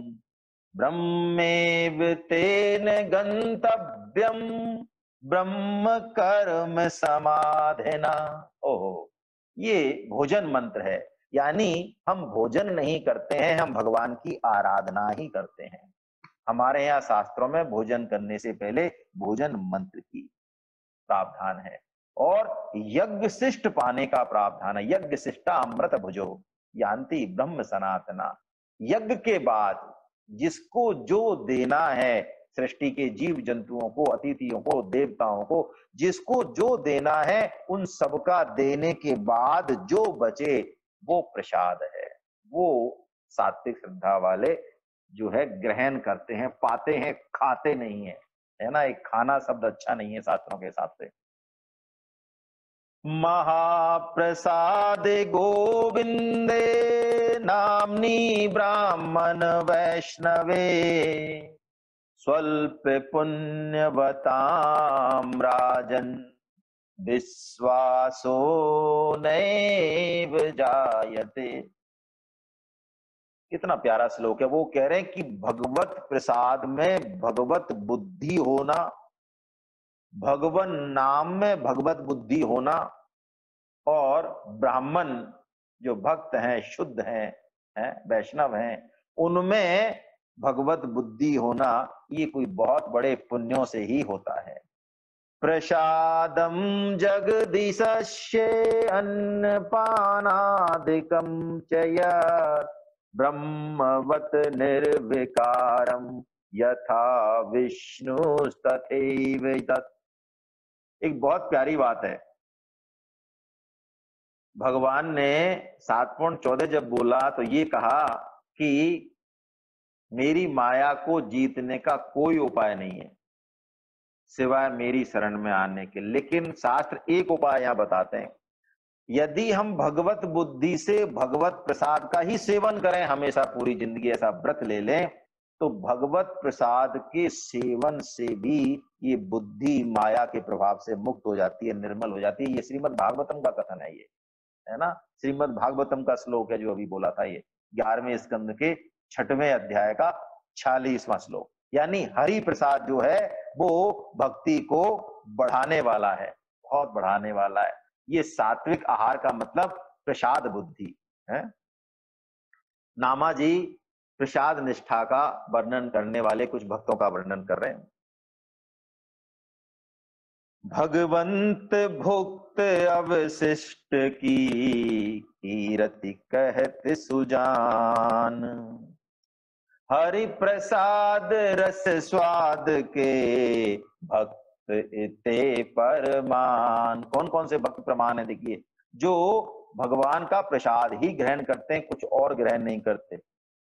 ब्रह्मेव तेन गंतव्यम ब्रह्म कर्म समाधिना। ओहो, ये भोजन मंत्र है, यानी हम भोजन नहीं करते हैं, हम भगवान की आराधना ही करते हैं। हमारे यहाँ शास्त्रों में भोजन करने से पहले भोजन मंत्र की प्रावधान है और यज्ञ शिष्ट पाने का प्रावधान है। यज्ञ शिष्टा अमृत भुजो यान्ति ब्रह्म सनातना। यज्ञ के बाद जिसको जो देना है, सृष्टि के जीव जंतुओं को, अतिथियों को, देवताओं को, जिसको जो देना है, उन सबका देने के बाद जो बचे वो प्रसाद है। वो सात्विक श्रद्धा वाले जो है ग्रहण करते हैं, पाते हैं, खाते नहीं है, है ना। एक खाना शब्द अच्छा नहीं है शास्त्रों के हिसाब से। महाप्रसाद गोविंदे नामनी ब्राह्मण वैष्णवे स्वल्प पुण्यवताम राजन विश्वासो नैव जायते। कितना प्यारा श्लोक है। वो कह रहे हैं कि भगवत प्रसाद में भगवत बुद्धि होना, भगवान नाम में भगवत बुद्धि होना और ब्राह्मण जो भक्त हैं, शुद्ध हैं, वैष्णव हैं, उनमें भगवत बुद्धि होना, ये कोई बहुत बड़े पुण्यों से ही होता है। प्रसादम जगदीशस्य अन्नपानादिकं च यत् ब्रह्मवत निर्विकारम यथा विष्णुस्तथैव तत्। एक बहुत प्यारी बात है। भगवान ने 7.14 जब बोला तो ये कहा कि मेरी माया को जीतने का कोई उपाय नहीं है सिवाय मेरी शरण में आने के। लेकिन शास्त्र एक उपाय यहां बताते हैं, यदि हम भगवत बुद्धि से भगवत प्रसाद का ही सेवन करें हमेशा, पूरी जिंदगी ऐसा व्रत ले लें, तो भगवत प्रसाद के सेवन से भी ये बुद्धि माया के प्रभाव से मुक्त हो जाती है, निर्मल हो जाती है। ये श्रीमद् भागवतम का कथन है, ये है ना। श्रीमद् भागवतम का श्लोक है जो अभी बोला था, ये 11वें स्कंद के 6वें अध्याय का 46वां श्लोक। यानी हरि प्रसाद जो है वो भक्ति को बढ़ाने वाला है, बहुत बढ़ाने वाला है। ये सात्विक आहार का मतलब प्रसाद बुद्धि है। नामा जी प्रसाद निष्ठा का वर्णन करने वाले कुछ भक्तों का वर्णन कर रहे हैं। भगवंत भुक्त अवशिष्ट की कीरति कहत सुजान हरि प्रसाद रस स्वाद के भक्त इते परमान। कौन कौन से भक्त प्रमाण है? देखिए, जो भगवान का प्रसाद ही ग्रहण करते हैं, कुछ और ग्रहण नहीं करते।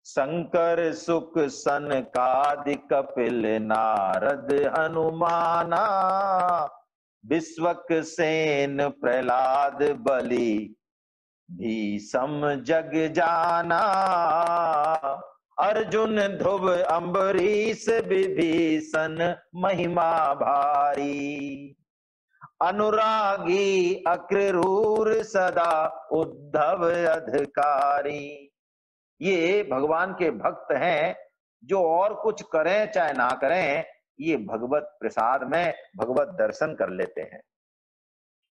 शंकर सुख सनकादि कपिल नारद हनुमाना विश्वक सेन प्रहलाद बलि भीषम जग जाना अर्जुन ध्रुव अम्बरीश विभीषण महिमा भारी अनुरागी अक्रूर सदा उद्धव अधिकारी। ये भगवान के भक्त हैं जो और कुछ करें चाहे ना करें, ये भगवत प्रसाद में भगवत दर्शन कर लेते हैं।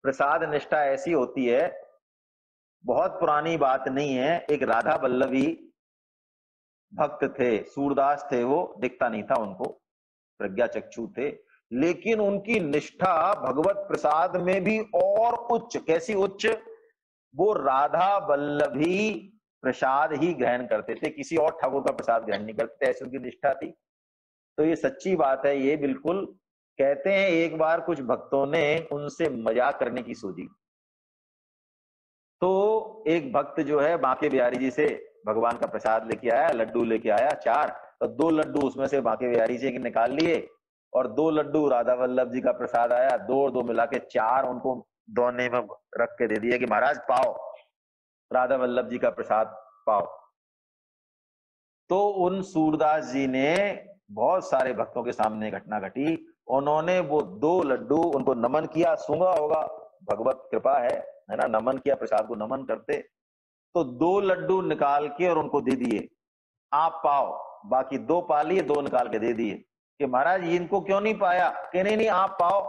प्रसाद निष्ठा ऐसी होती है, बहुत पुरानी बात नहीं है। एक राधा वल्लभी भक्त थे, सूरदास थे, वो दिखता नहीं था उनको, प्रज्ञा चक्षु थे, लेकिन उनकी निष्ठा भगवत प्रसाद में भी और उच्च। कैसी उच्च? वो राधा वल्लभी प्रसाद ही ग्रहण करते थे, किसी और ठाकुर का प्रसाद ग्रहण नहीं करते, ऐसी उनकी निष्ठा थी। तो ये सच्ची बात है, ये बिल्कुल। कहते हैं एक बार कुछ भक्तों ने उनसे मजाक करने की सोची, तो एक भक्त जो है बांके बिहारी जी से भगवान का प्रसाद लेके आया, लड्डू लेके आया 4, तो 2 लड्डू उसमें से बांके बिहारी जी के निकाल लिए और 2 लड्डू राधा वल्लभ जी का प्रसाद आया, 2 और 2 मिला के 4 उनको दोने में रख के दे दिया कि महाराज पाओ, राधा वल्लभ जी का प्रसाद पाओ। तो उन सूरदास जी ने बहुत सारे भक्तों के सामने घटना घटी, उन्होंने वो 2 लड्डू उनको नमन किया, सूंघा होगा, भगवत कृपा है ना, नमन किया, प्रसाद को नमन करते, तो 2 लड्डू निकाल के और उनको दे दिए, आप पाओ, बाकी 2 पा लिए, 2 निकाल के दे दिए कि महाराज इनको क्यों नहीं पाया, कि नहीं नहीं आप पाओ,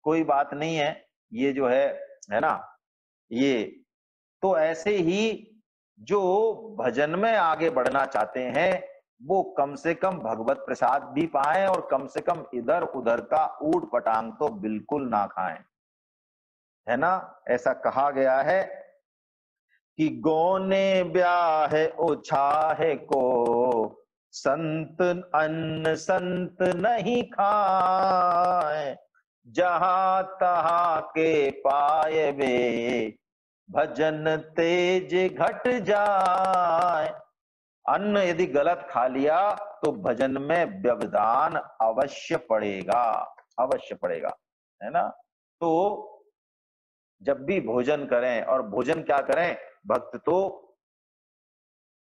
कोई बात नहीं है, ये जो है ना, ये तो ऐसे ही जो भजन में आगे बढ़ना चाहते हैं वो कम से कम भगवत प्रसाद भी पाएं और कम से कम इधर उधर का ऊट पटांग तो बिल्कुल ना खाएं, है ना। ऐसा कहा गया है कि गोने ब्याह ओछाहे को, संत अन्न संत नहीं खाए, जहां तहा के पाए वे, भजन तेज घट जाए। अन्न यदि गलत खा लिया तो भजन में व्यवधान अवश्य पड़ेगा, अवश्य पड़ेगा, है ना। तो जब भी भोजन करें, और भोजन क्या करें, भक्त तो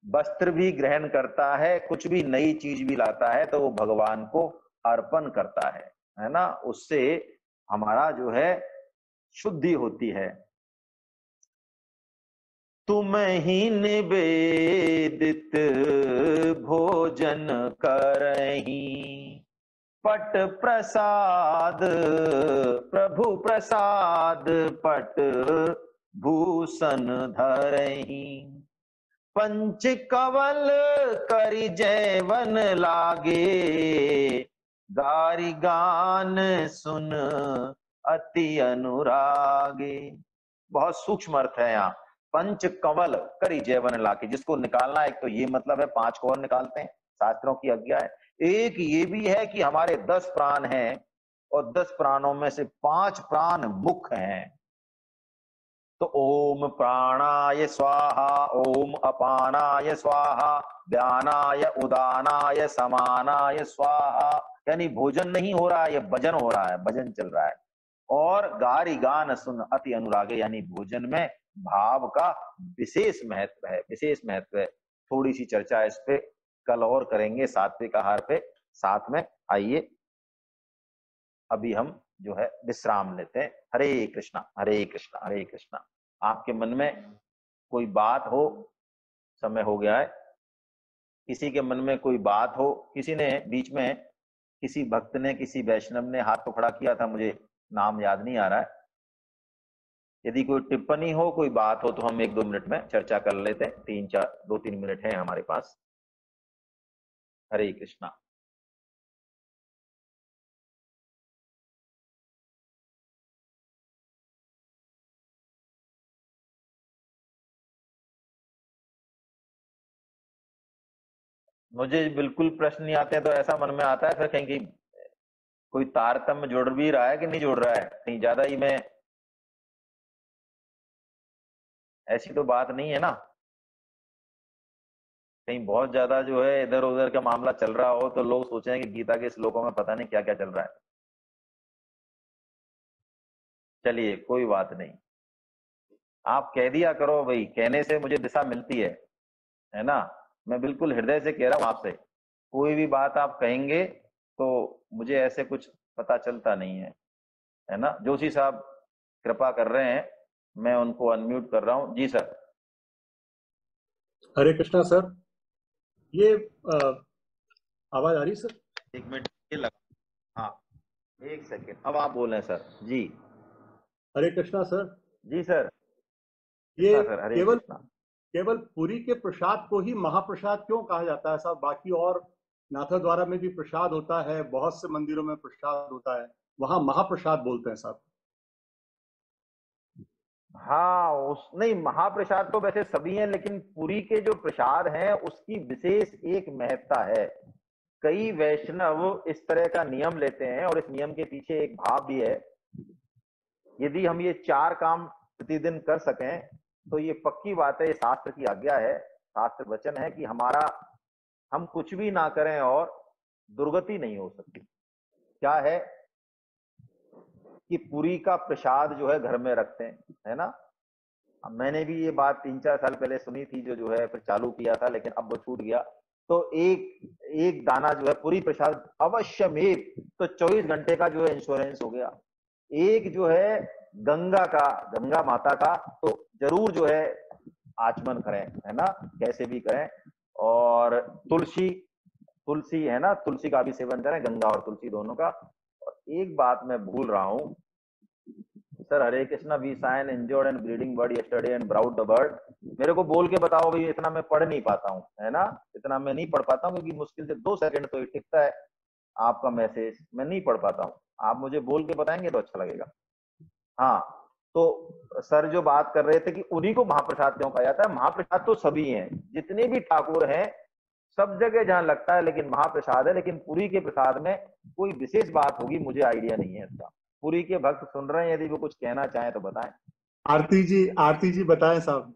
वस्त्र भी ग्रहण करता है, कुछ भी नई चीज भी लाता है तो वो भगवान को अर्पण करता है ना, उससे हमारा जो है शुद्धि होती है। तुम ही निवेदित भोजन करही, पट प्रसाद प्रभु प्रसाद, पट भूषण धरही, पंच कवल करि जैवन लागे, गारी गान सुन अति अनुरागे। बहुत सूक्ष्म अर्थ है यहाँ, पंच कंवल करी जैवन लागे, जिसको निकालना, एक तो ये मतलब है 5 को और निकालते हैं, शास्त्रों की आज्ञा है। एक ये भी है कि हमारे 10 प्राण हैं और 10 प्राणों में से 5 प्राण मुख हैं, तो ओम प्राणाय स्वाहा, ओम अपानाय स्वाहा, व्यानाय उदानाय समानाय स्वाहा, यानी भोजन नहीं हो रहा है, ये भजन हो रहा है, भजन चल रहा है। और गारी गान सुन अति अनुरागे, यानी भोजन में भाव का विशेष महत्व है, विशेष महत्व है। थोड़ी सी चर्चा इस पे कल और करेंगे सात्विक आहार पे साथ में। आइए अभी हम जो है विश्राम लेते हैं। हरे कृष्णा हरे कृष्णा हरे कृष्णा। आपके मन में कोई बात हो, समय हो गया है, किसी के मन में कोई बात हो, किसी ने बीच में, किसी भक्त ने, किसी वैष्णव ने हाथ तो खड़ा किया था, मुझे नाम याद नहीं आ रहा है, यदि कोई टिप्पणी हो, कोई बात हो तो हम 1-2 मिनट में चर्चा कर लेते हैं, 2-3 मिनट है हमारे पास। हरे कृष्णा। मुझे बिल्कुल प्रश्न नहीं आते हैं, तो ऐसा मन में आता है फिर कहीं कि कोई तारतम्य जोड़ भी रहा है कि नहीं जोड़ रहा है, कहीं ज्यादा ही मैं, ऐसी तो बात नहीं है ना, कहीं बहुत ज्यादा जो है इधर उधर का मामला चल रहा हो तो लोग सोचेंगे कि गीता के श्लोकों में पता नहीं क्या क्या चल रहा है। चलिए कोई बात नहीं, आप कह दिया करो भाई, कहने से मुझे दिशा मिलती है ना। मैं बिल्कुल हृदय से कह रहा हूं आपसे, कोई भी बात आप कहेंगे तो मुझे ऐसे कुछ पता चलता नहीं है ना। जोशी साहब कृपा कर रहे हैं, मैं उनको अनम्यूट कर रहा हूं। जी सर। हरे कृष्णा सर, ये आवाज आ रही सर? 1 मिनट ये लगा, हाँ 1 सेकेंड, अब आप बोलें सर जी। हरे कृष्णा सर, जी सर। ये कृष्णा सर, हरे केवल कृष्णा। केवल पुरी के प्रसाद को ही महाप्रसाद क्यों कहा जाता है साहब? बाकी और नाथद्वारा में भी प्रसाद होता है, बहुत से मंदिरों में प्रसाद होता है, वहां महाप्रसाद बोलते हैं साहब। हाँ उस नहीं, महाप्रसाद तो वैसे सभी हैं, लेकिन पुरी के जो प्रसाद हैं उसकी विशेष एक महत्ता है। कई वैष्णव इस तरह का नियम लेते हैं और इस नियम के पीछे एक भाव भी है, यदि हम ये 4 काम प्रतिदिन कर सकें तो ये पक्की बात है, ये शास्त्र की आज्ञा है, शास्त्र वचन है कि हमारा, हम कुछ भी ना करें और दुर्गति नहीं हो सकती। क्या है कि पुरी का प्रसाद जो है घर में रखते हैं, है ना। अब मैंने भी ये बात 3-4 साल पहले सुनी थी, जो है फिर चालू किया था, लेकिन अब वो छूट गया। तो एक एक दाना जो है पूरी प्रसाद अवश्य में, तो 24 घंटे का जो है इंश्योरेंस हो गया। एक जो है गंगा का, गंगा माता का, तो जरूर जो है आचमन करें, है ना, कैसे भी करें। और तुलसी, तुलसी है ना, तुलसी का भी सेवन करें, गंगा और तुलसी दोनों का। और एक बात मैं भूल रहा हूं sir, Hare Krishna, we sign injured and bleeding bird yesterday and brought the bird. मेरे को बोल के बताओ भाई, इतना मैं पढ़ नहीं पाता हूँ, है ना, इतना मैं नहीं पढ़ पाता हूँ, क्योंकि मुश्किल से 2 सेकंड तो टिकता है आपका मैसेज, मैं नहीं पढ़ पाता हूँ। आप मुझे बोल के बताएंगे तो अच्छा लगेगा। हाँ, तो सर जो बात कर रहे थे कि उन्हीं को महाप्रसाद क्यों कहा जाता है, महाप्रसाद तो सभी हैं, जितने भी ठाकुर हैं सब जगह जहां लगता है, लेकिन महाप्रसाद है। लेकिन पुरी के प्रसाद में कोई विशेष बात होगी, मुझे आइडिया नहीं है इसका। पुरी के भक्त सुन रहे हैं, यदि वो कुछ कहना चाहें तो बताएं। आरती जी बताएं साहब।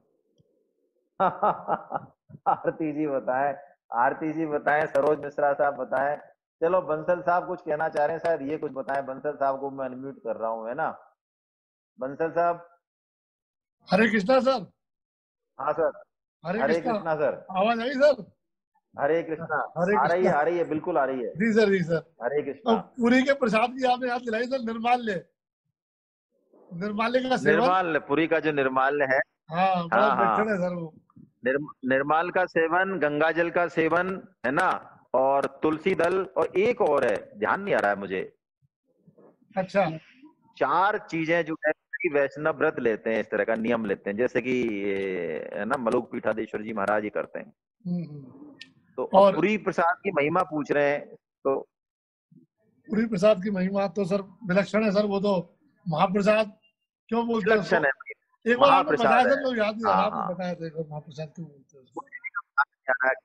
आरती जी बताएं, आरती जी बताएं, सरोज मिश्रा साहब बताएं। चलो बंसल साहब कुछ कहना चाह रहे हैं, शायद ये कुछ बताएं। बंसल साहब को मैं अनम्यूट कर रहा हूं, है ना, बंसल साहब। हरे कृष्णा सर। हाँ सर। हरे हरे कृष्णा। कृष्णा सर। आवाज आई सर? हरे कृष्णा। हरे कृष्णा। आ रही है, बिल्कुल आ रही है। जी सर, जी सर। हरे तो कृष्णा। पूरी के प्रसाद की आपने याद दिलाई सर, निर्माल्य, निर्माल्य का सेवन। निर्माल, पुरी का जो निर्माल्य है, हाँ, बड़ा हाँ विलक्षण हाँ, है सर वो। निर्माल का सेवन, गंगा जल का सेवन, है ना, और तुलसी दल, और एक और है, ध्यान नहीं आ रहा है मुझे। अच्छा। 4 चीजें जो है कि वैष्णव व्रत लेते हैं, इस तरह का नियम लेते हैं, जैसे कि है ना, मलुक पीठाधीश्वर जी महाराज ही करते हैं। तो अब और पुरी प्रसाद की महिमा पूछ रहे हैं, तो पूरी प्रसाद की महिमा तो सर विलक्षण है सर, वो तो महाप्रसाद क्यों बोलते हैं उसको? विलक्षण है, एक बार आपने बताया महाप्रसाद है। सर, लोग याद नहीं आ हाँ रहा, आपने हाँ, बताया था एक बार महाप्रसाद क्यों बोलते हैं उसको।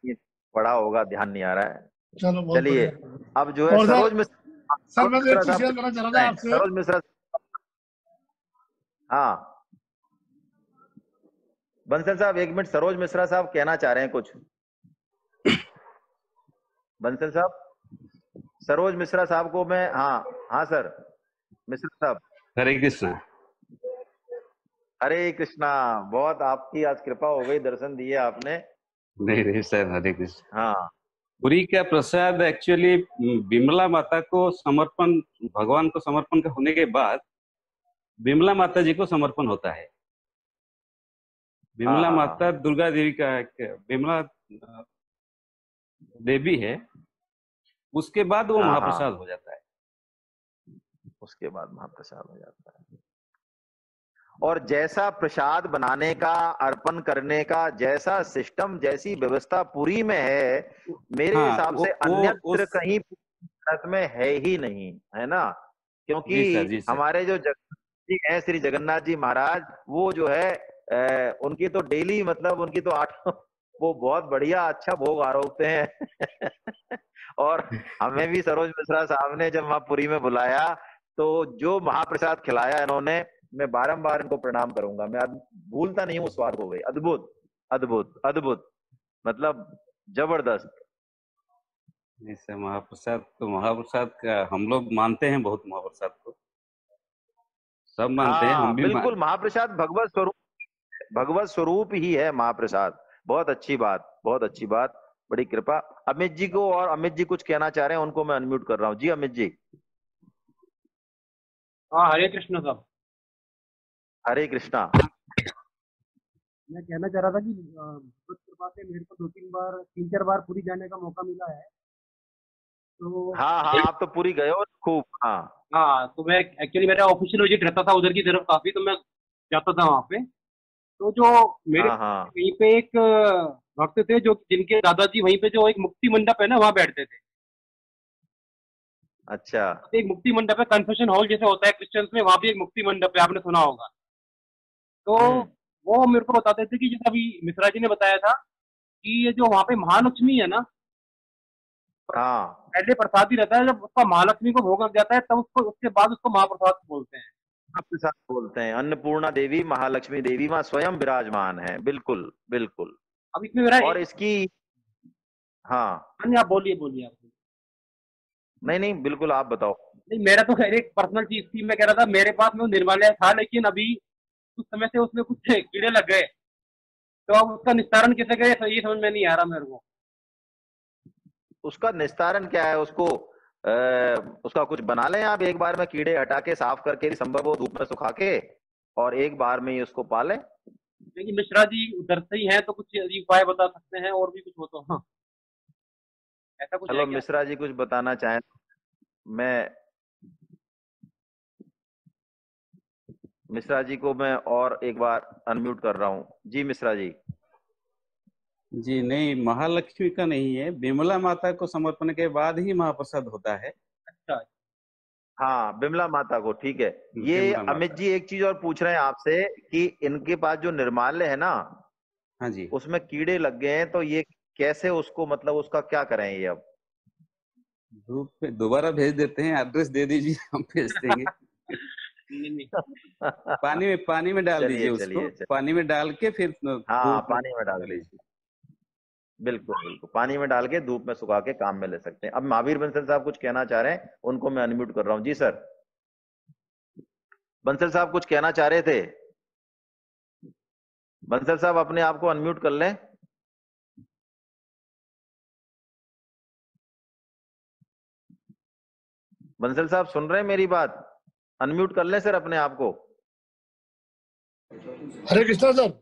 कि पढ़ा होगा, ध्यान नहीं आ रहा है। चलो बहुत चलिए, बढ़िया। अब जो है और सरोज सर, मिश्रा, सर सरोज मैं तो एक मिश्रा चीज साहब शेयर करना चाह रहा था आपसे। सरोज मिश्रा, हाँ, बंसल साहब 1 मिनट, सरोज मिश्रा साहब कहना चाह रहे हैं कुछ। बंसल साहब, सरोज मिश्रा साहब को मैं, हाँ हाँ सर, मिश्रा साहब। हरे कृष्णा। हरे कृष्णा। बहुत आपकी आज कृपा हो गई, दर्शन दिए आपने। नहीं नहीं सर, हरे कृष्णा। हाँ पुरी का प्रसाद एक्चुअली विमला माता को समर्पण, भगवान को समर्पण होने के बाद विमला माता जी को समर्पण होता है। हाँ विमला हाँ माता हाँ, दुर्गा देवी का विमला देवी है, उसके बाद वो हाँ महाप्रसाद हाँ, हो जाता है। उसके बाद महाप्रसाद हो जाता है। और जैसा प्रसाद बनाने का, अर्पण करने का जैसा सिस्टम, जैसी व्यवस्था पुरी में है, मेरे हाँ, हिसाब से वो अन्यत्र उस, कहीं भारत में है ही नहीं, है ना। क्योंकि जी सर, जी सर। हमारे जो जगन्नाथ जी हैं, श्री जगन्नाथ जी महाराज, वो जो है उनकी तो डेली, मतलब उनकी तो 8 वो बहुत बढ़िया अच्छा भोग आरोपते हैं। और हमें भी सरोज मिश्रा साहब ने जब वहां पुरी में बुलाया, तो जो महाप्रसाद खिलाया इन्होंने, मैं बारंबार इनको प्रणाम करूंगा, मैं भूलता नहीं हूँ उस स्वाद को। गई अद्भुत अद्भुत अद्भुत, मतलब जबरदस्त। जी सर, महाप्रसाद तो महाप्रसाद का हम लोग मानते हैं बहुत, महाप्रसाद को सब मानते हैं, हम हाँ भी बिल्कुल, महाप्रसाद भगवत स्वरूप, भगवत स्वरूप ही है महाप्रसाद। बहुत अच्छी बात, बहुत अच्छी बात, बड़ी कृपा। अमित जी को, और अमित जी कुछ कहना चाह रहे हैं, उनको मैं अनम्यूट कर रहा हूँ। जी अमित जी। हाँ, हरे कृष्ण साहब। हरे कृष्णा। मैं कहना चाह रहा था कि भगवत कृपा से मेरे को 3-4 बार पुरी जाने का मौका मिला है। तो हाँ हाँ, आप तो पूरी गए हो खूब। हाँ हाँ, तो मैं एक्चुअली मेरा ऑफिशियल विजिट रहता था उधर की तरफ काफी, तो मैं जाता था वहाँ पे। तो जो मेरे हाँ हाँ, वहीं पे एक भक्त थे, जो जिनके दादाजी वहीं पे जो एक मुक्ति मंडप है ना, वहाँ बैठते थे। अच्छा। तो एक मुक्ति मंडप है, कन्फेशन हॉल जैसे होता है क्रिश्चियंस में, वहाँ भी एक मुक्ति मंडप है, आपने सुना होगा। तो हम्म। वो मेरे को बताते थे कि जैसे अभी मिश्रा जी ने बताया था कि ये जो वहाँ पे महालक्ष्मी है ना, हाँ, पहले प्रसाद ही रहता है, जब उसका महालक्ष्मी को भोग लग जाता है तब उसको, उसके बाद उसको महाप्रसाद बोलते हैं। आपके साथ बोलते हैं, अन्नपूर्णा देवी, महालक्ष्मी देवी वहां स्वयं विराजमान है, बिल्कुल बिल्कुल। अब इसमें मेरा और एक, इसकी, हाँ, हाँ, नहीं, आप बोलिए बोलिए आप। नहीं नहीं, बिल्कुल आप बताओ। नहीं, मेरा तो खैर एक पर्सनल चीज थी, मैं कह रहा था मेरे पास में वो निर्माल्य था, लेकिन अभी कुछ समय से उसमें कुछ कीड़े लग गए, तो अब उसका निस्तारण कैसे करें, ये समझ में नहीं आ रहा मेरे को। उसका निस्तारण क्या है? उसका कुछ बना लें आप, एक बार में कीड़े हटा के साफ करके संभव हो धूप में सुखा के, और एक बार में ही उसको पालें। देखिए मिश्रा जी उधर से ही हैं, तो कुछ यदि उपाय बता सकते हैं और भी कुछ हो तो। हाँ, ऐसा कुछ है चलो क्या? मिश्रा जी कुछ बताना चाहें। मैं मिश्रा जी को मैं और एक बार अनम्यूट कर रहा हूँ। जी मिश्रा जी। जी नहीं, महालक्ष्मी का नहीं है, विमला माता को समर्पण के बाद ही महाप्रसाद होता है। अच्छा, हाँ बिमला माता को, ठीक है। ये विमला अमित माता। जी एक चीज और पूछ रहे हैं आपसे कि इनके पास जो निर्माल्य है ना, हाँ जी। उसमें कीड़े लग गए हैं, तो ये कैसे उसको, मतलब उसका क्या करें ये अब? धूप पे दोबारा भेज देते हैं, एड्रेस दे दीजिए, हम भेज देंगे। नहीं नहीं, पानी में डाल चलिए दीजिए उसको, चलिए चलिए। पानी में डाल के फिर हाँ धूप में पानी में डाल डालिए। दीजिए। बिल्कुल बिल्कुल, पानी में डाल के धूप में सुखा के काम में ले सकते हैं। अब महावीर बंसल साहब कुछ कहना चाह रहे हैं, उनको मैं अनम्यूट कर रहा हूँ। जी सर, बंसल साहब कुछ कहना चाह रहे थे। बंसल साहब अपने आप को अनम्यूट कर लें। बंसल साहब सुन रहे हैं मेरी बात? अनम्यूट कर लें सर अपने आप को। हरे कृष्णा सर।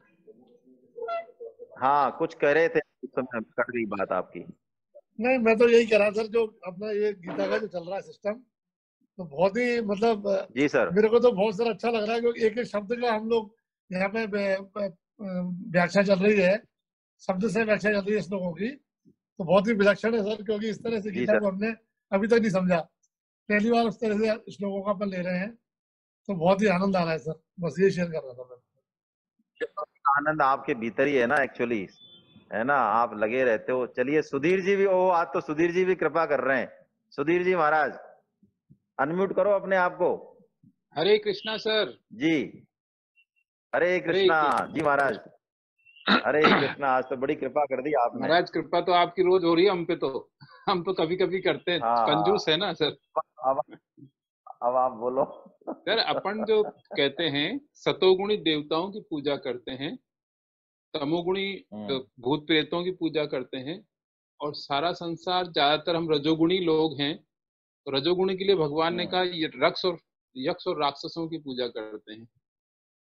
हाँ कुछ कह रहे थे, उस समय कट गई बात आपकी। नहीं, मैं तो यही कह रहा सर, जो अपना ये गीता का जो चल रहा है सिस्टम, तो बहुत ही मतलब जी सर। मेरे को तो बहुत सारा अच्छा लग रहा है, क्योंकि एक एक शब्द का हम लोग यहाँ पे व्याख्या चल रही है, शब्द से व्याख्या चल रही है श्लोकों की, तो बहुत ही विलक्षण है सर, क्योंकि इस तरह से जी गीता सर। को हमने अभी तक नहीं समझा। पहली बार उस तरह से श्लोकों का अपन ले रहे हैं, तो बहुत ही आनंद आ रहा है सर। बस ये शेयर कर रहा था मैं। आनंद आपके भीतर ही है ना एक्चुअली, है ना, आप लगे रहते हो। चलिए सुधीर जी भी, ओ आज तो सुधीर जी भी कृपा कर रहे हैं। सुधीर जी महाराज अनम्यूट करो अपने आप को। हरे कृष्णा सर। जी हरे हरे कृष्णा। जी महाराज हरे कृष्णा। आज तो बड़ी कृपा कर दी आपने। महाराज कृपा तो आपकी रोज हो रही है हम पे, तो हम तो कभी कभी करते हैं, हाँ हाँ, कंजूस है ना सर। अब अब आप बोलो। सर अपन जो कहते हैं सतोगुणी देवताओं की पूजा करते हैं, तमोगुणी भूत प्रेतों की पूजा करते हैं, और सारा संसार ज्यादातर हम रजोगुणी लोग हैं, तो रजोगुणी के लिए भगवान ने कहा ये यक्ष और राक्षसों की पूजा करते हैं।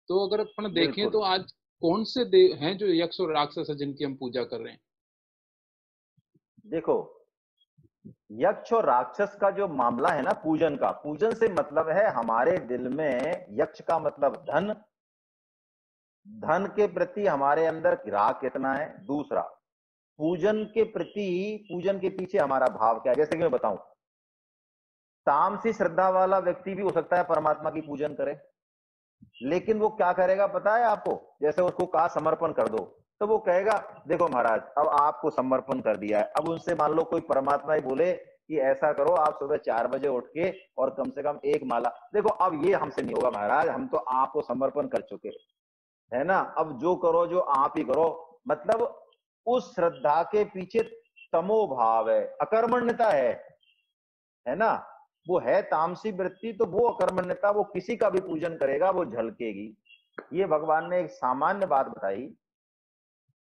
तो अगर अपन देखें बिल्कुल। तो आज कौन से देव हैं जो यक्ष और राक्षस है जिनकी हम पूजा कर रहे हैं? देखो, यक्ष और राक्षस का जो मामला है ना, पूजन का, पूजन से मतलब है हमारे दिल में, यक्ष का मतलब धन, धन के प्रति हमारे अंदर राग कितना है। दूसरा, पूजन के प्रति, पूजन के पीछे हमारा भाव क्या है। जैसे कि मैं बताऊं, तामसी श्रद्धा वाला व्यक्ति भी हो सकता है परमात्मा की पूजन करे, लेकिन वो क्या करेगा पता है आपको? जैसे उसको कहा समर्पण कर दो, तो वो कहेगा देखो महाराज अब आपको समर्पण कर दिया है, अब उनसे मान लो कोई परमात्मा ही बोले कि ऐसा करो आप सुबह 4 बजे उठ के और कम से कम 1 माला, देखो अब ये हमसे नहीं होगा महाराज, हम तो आपको समर्पण कर चुके, है ना, अब जो करो जो आप ही करो। मतलब उस श्रद्धा के पीछे तमो भाव है, अकर्मण्यता है ना, वो है तामसी वृत्ति, तो वो अकर्मण्यता, वो किसी का भी पूजन करेगा वो झलकेगी। ये भगवान ने एक सामान्य बात बताई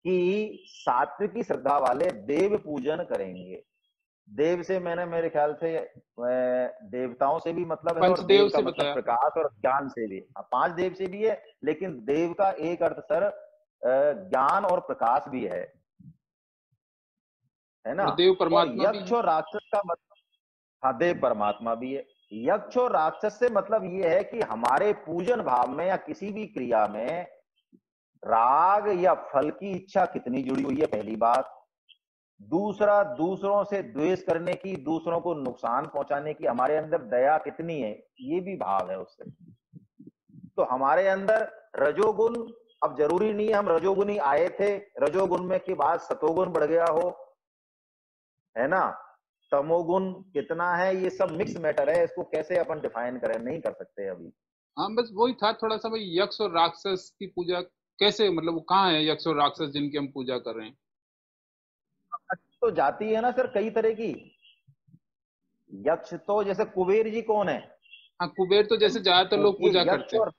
कि सात्विकी श्रद्धा वाले देव पूजन करेंगे। देव से मैंने, मेरे ख्याल से देवताओं से भी मतलब है, और पंचदेव देव का से मतलब बताया। प्रकाश और ज्ञान से भी। 5 देव से भी है, लेकिन देव का एक अर्थ सर ज्ञान और प्रकाश भी है ना। और देव और परमात्मा भी यक्ष है। और राक्षस का मतलब, हाँ देव परमात्मा भी है। यक्ष और राक्षस से मतलब ये है कि हमारे पूजन भाव में या किसी भी क्रिया में राग या फल की इच्छा कितनी जुड़ी हुई है, पहली बात। दूसरा, दूसरों से द्वेष करने की, दूसरों को नुकसान पहुंचाने की हमारे अंदर दया कितनी है, ये भी भाव है उससे। तो हमारे अंदर रजोगुण, अब जरूरी नहीं है हम रजोगुणी आए थे, रजोगुण में के बाद सतोगुण बढ़ गया हो, है ना, तमोगुण कितना है, ये सब मिक्स मैटर है, इसको कैसे अपन डिफाइन करें नहीं कर सकते अभी। हाँ बस वही था थोड़ा सा भाई, यक्ष और राक्षस की पूजा कैसे, मतलब वो कहाँ है यक्ष और राक्षस जिनकी हम पूजा कर रहे हैं? तो जाती है ना सर कई तरह की। यक्ष तो जैसे कुबेर जी कौन है? हाँ कुबेर तो जैसे ज्यादातर लोग ये पूजा यक्ष करते हैं। और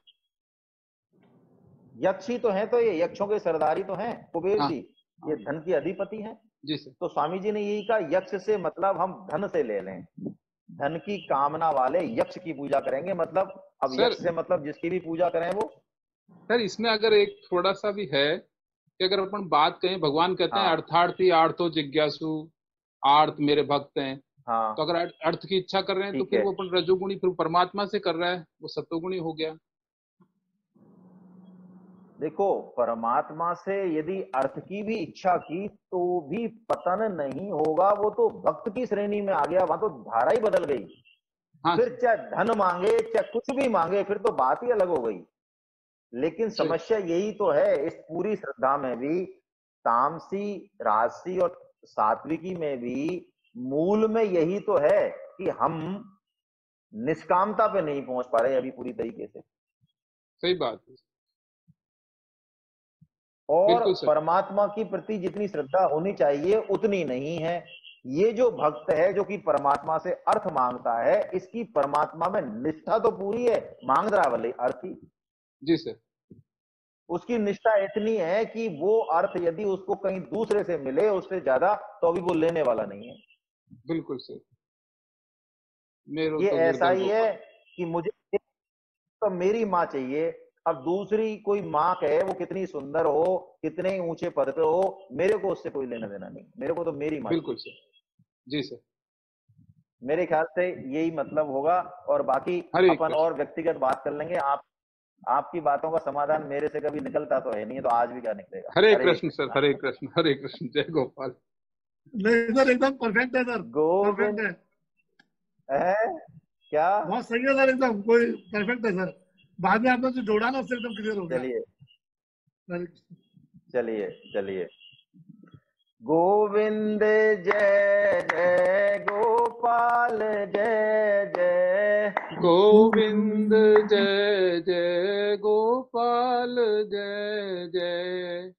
यक्ष ही तो है, तो ये यक्षों के सरदारी तो हैं कुबेर हाँ जी, ये धन की अधिपति हैं। जी सर। तो स्वामी जी ने यही कहा, यक्ष से मतलब हम धन से ले लें, धन की कामना वाले यक्ष की पूजा करेंगे। मतलब अब सर यक्ष से मतलब जिसकी भी पूजा करें वो। सर इसमें अगर एक थोड़ा सा भी है कि अगर अपन बात करें, भगवान कहते हैं हाँ अर्थार्थी आर्थो जिज्ञासु, आर्थ मेरे भक्त हैं। हाँ तो अगर अर्थ की इच्छा कर रहे हैं तो ठीक फिर है। वो अपन रजोगुणी, फिर परमात्मा से कर रहा है, वो सत्वगुणी हो गया। देखो, परमात्मा से यदि अर्थ की भी इच्छा की तो भी पतन नहीं होगा, वो तो भक्त की श्रेणी में आ गया, वहां तो धारा ही बदल गई। हाँ फिर सर। चाहे धन मांगे चाहे कुछ भी मांगे, फिर तो बात ही अलग हो गई। लेकिन जी समस्या यही तो है इस पूरी श्रद्धा में भी, तामसी, राजसी और सात्विकी में भी मूल में यही तो है कि हम निष्कामता पे नहीं पहुंच पा रहे अभी पूरी तरीके से। सही बात है। और बिल्कुल सर। परमात्मा की प्रति जितनी श्रद्धा होनी चाहिए उतनी नहीं है। ये जो भक्त है जो कि परमात्मा से अर्थ मांगता है, इसकी परमात्मा में निष्ठा तो पूरी है, मांग रहा है भले अर्थ ही। जी सर। उसकी निष्ठा इतनी है कि वो अर्थ यदि उसको कहीं दूसरे से मिले उससे ज्यादा, तो अभी वो लेने वाला नहीं है। बिल्कुल सर। मेरो ये तो ऐसा गिरधर ही है गोपाल। कि मुझे तो मेरी माँ चाहिए, अब दूसरी कोई माँ कहे वो कितनी सुंदर हो, कितने ही ऊंचे पद पे हो, मेरे को उससे कोई लेना देना नहीं, मेरे को तो मेरी माँ बिल्कुल चाहिए। सर। जी सर। मेरे ख्याल से यही मतलब होगा। और बाकी हरे अपन कृष्ण। और व्यक्तिगत बात कर लेंगे। आपकी बातों का समाधान मेरे से कभी निकलता तो है नहीं, तो आज भी क्या निकलेगा। हरे हरे कृष्ण सर, कृष्णा। हरे कृष्ण, हरे कृष्ण, जय गोपाल। नहीं सर, एकदम परफेक्ट है सर, परफेक्ट गोविंद है, है क्या? बहुत सही है सर, एकदम कोई परफेक्ट है सर। बाद में आपने जो जोड़ा ना उससे एकदम क्लियर हो गया। चलिए हरे कृष्ण। चलिए चलिए। गोविंद जय जय गोपाल जय जय। गोविंद जय जय गोपाल जय जय।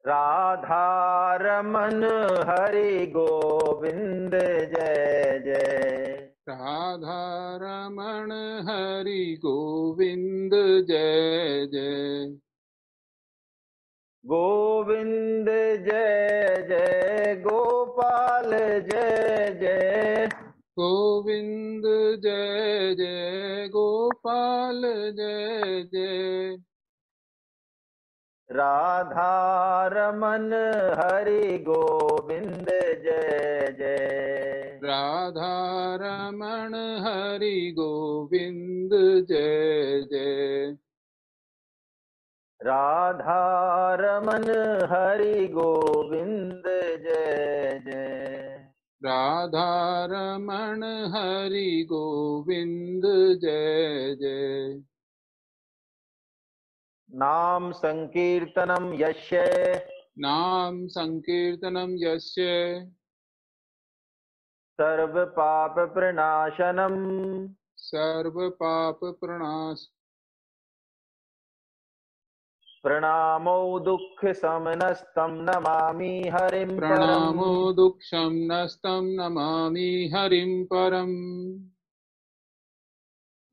राधा रमन हरि गोविंद जय जय। राधा रमण हरि गोविंद जय जय। गोविंद जय जय गोपाल जय जय। गोविंद जय जय गोपाल जय जय। राधा रमन हरि गोविंद जय जय। राधा रमण हरि गोविंद जय जय। राधा रमन हरि गोविंद जय जय। राधा रमण हरि गोविंद जय जय। नाम संकीर्तनम यस्य नाम संकीर्तनम यस्य सर्व पाप प्रणाशनम सर्व पाप प्रणाश प्रणामो दुख समनस्तम नमामि हरिम परम। प्रणामो दुःखं नस्तं नमामि हरिं परम।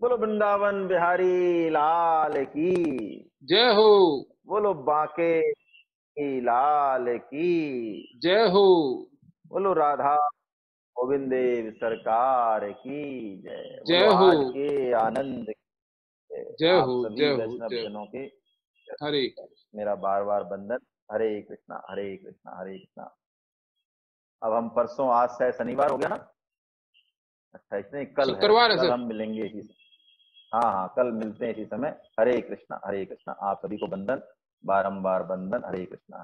बोलो वृंदावन बिहारी लाल की। जय हो। बोलो बांके की लाल की। जय हो। बोलो राधा गोविंद देव सरकार की जय। बोलो जय हो। आज के आनंद के जय आप हो। सभी जय हो। वैष्णव जय जनों हो। के हरे कृष्ण। मेरा बार बार बंदन। हरे कृष्णा हरे कृष्णा हरे कृष्णा। अब हम परसों, आज से शनिवार हो गया ना, 28 नहीं कल है, शुक्रवार है कल सर। हम मिलेंगे इसी। हाँ हाँ, कल मिलते हैं इसी समय। हरे कृष्णा हरे कृष्णा। आप सभी को बंदन, बारंबार बंदन। हरे कृष्णा।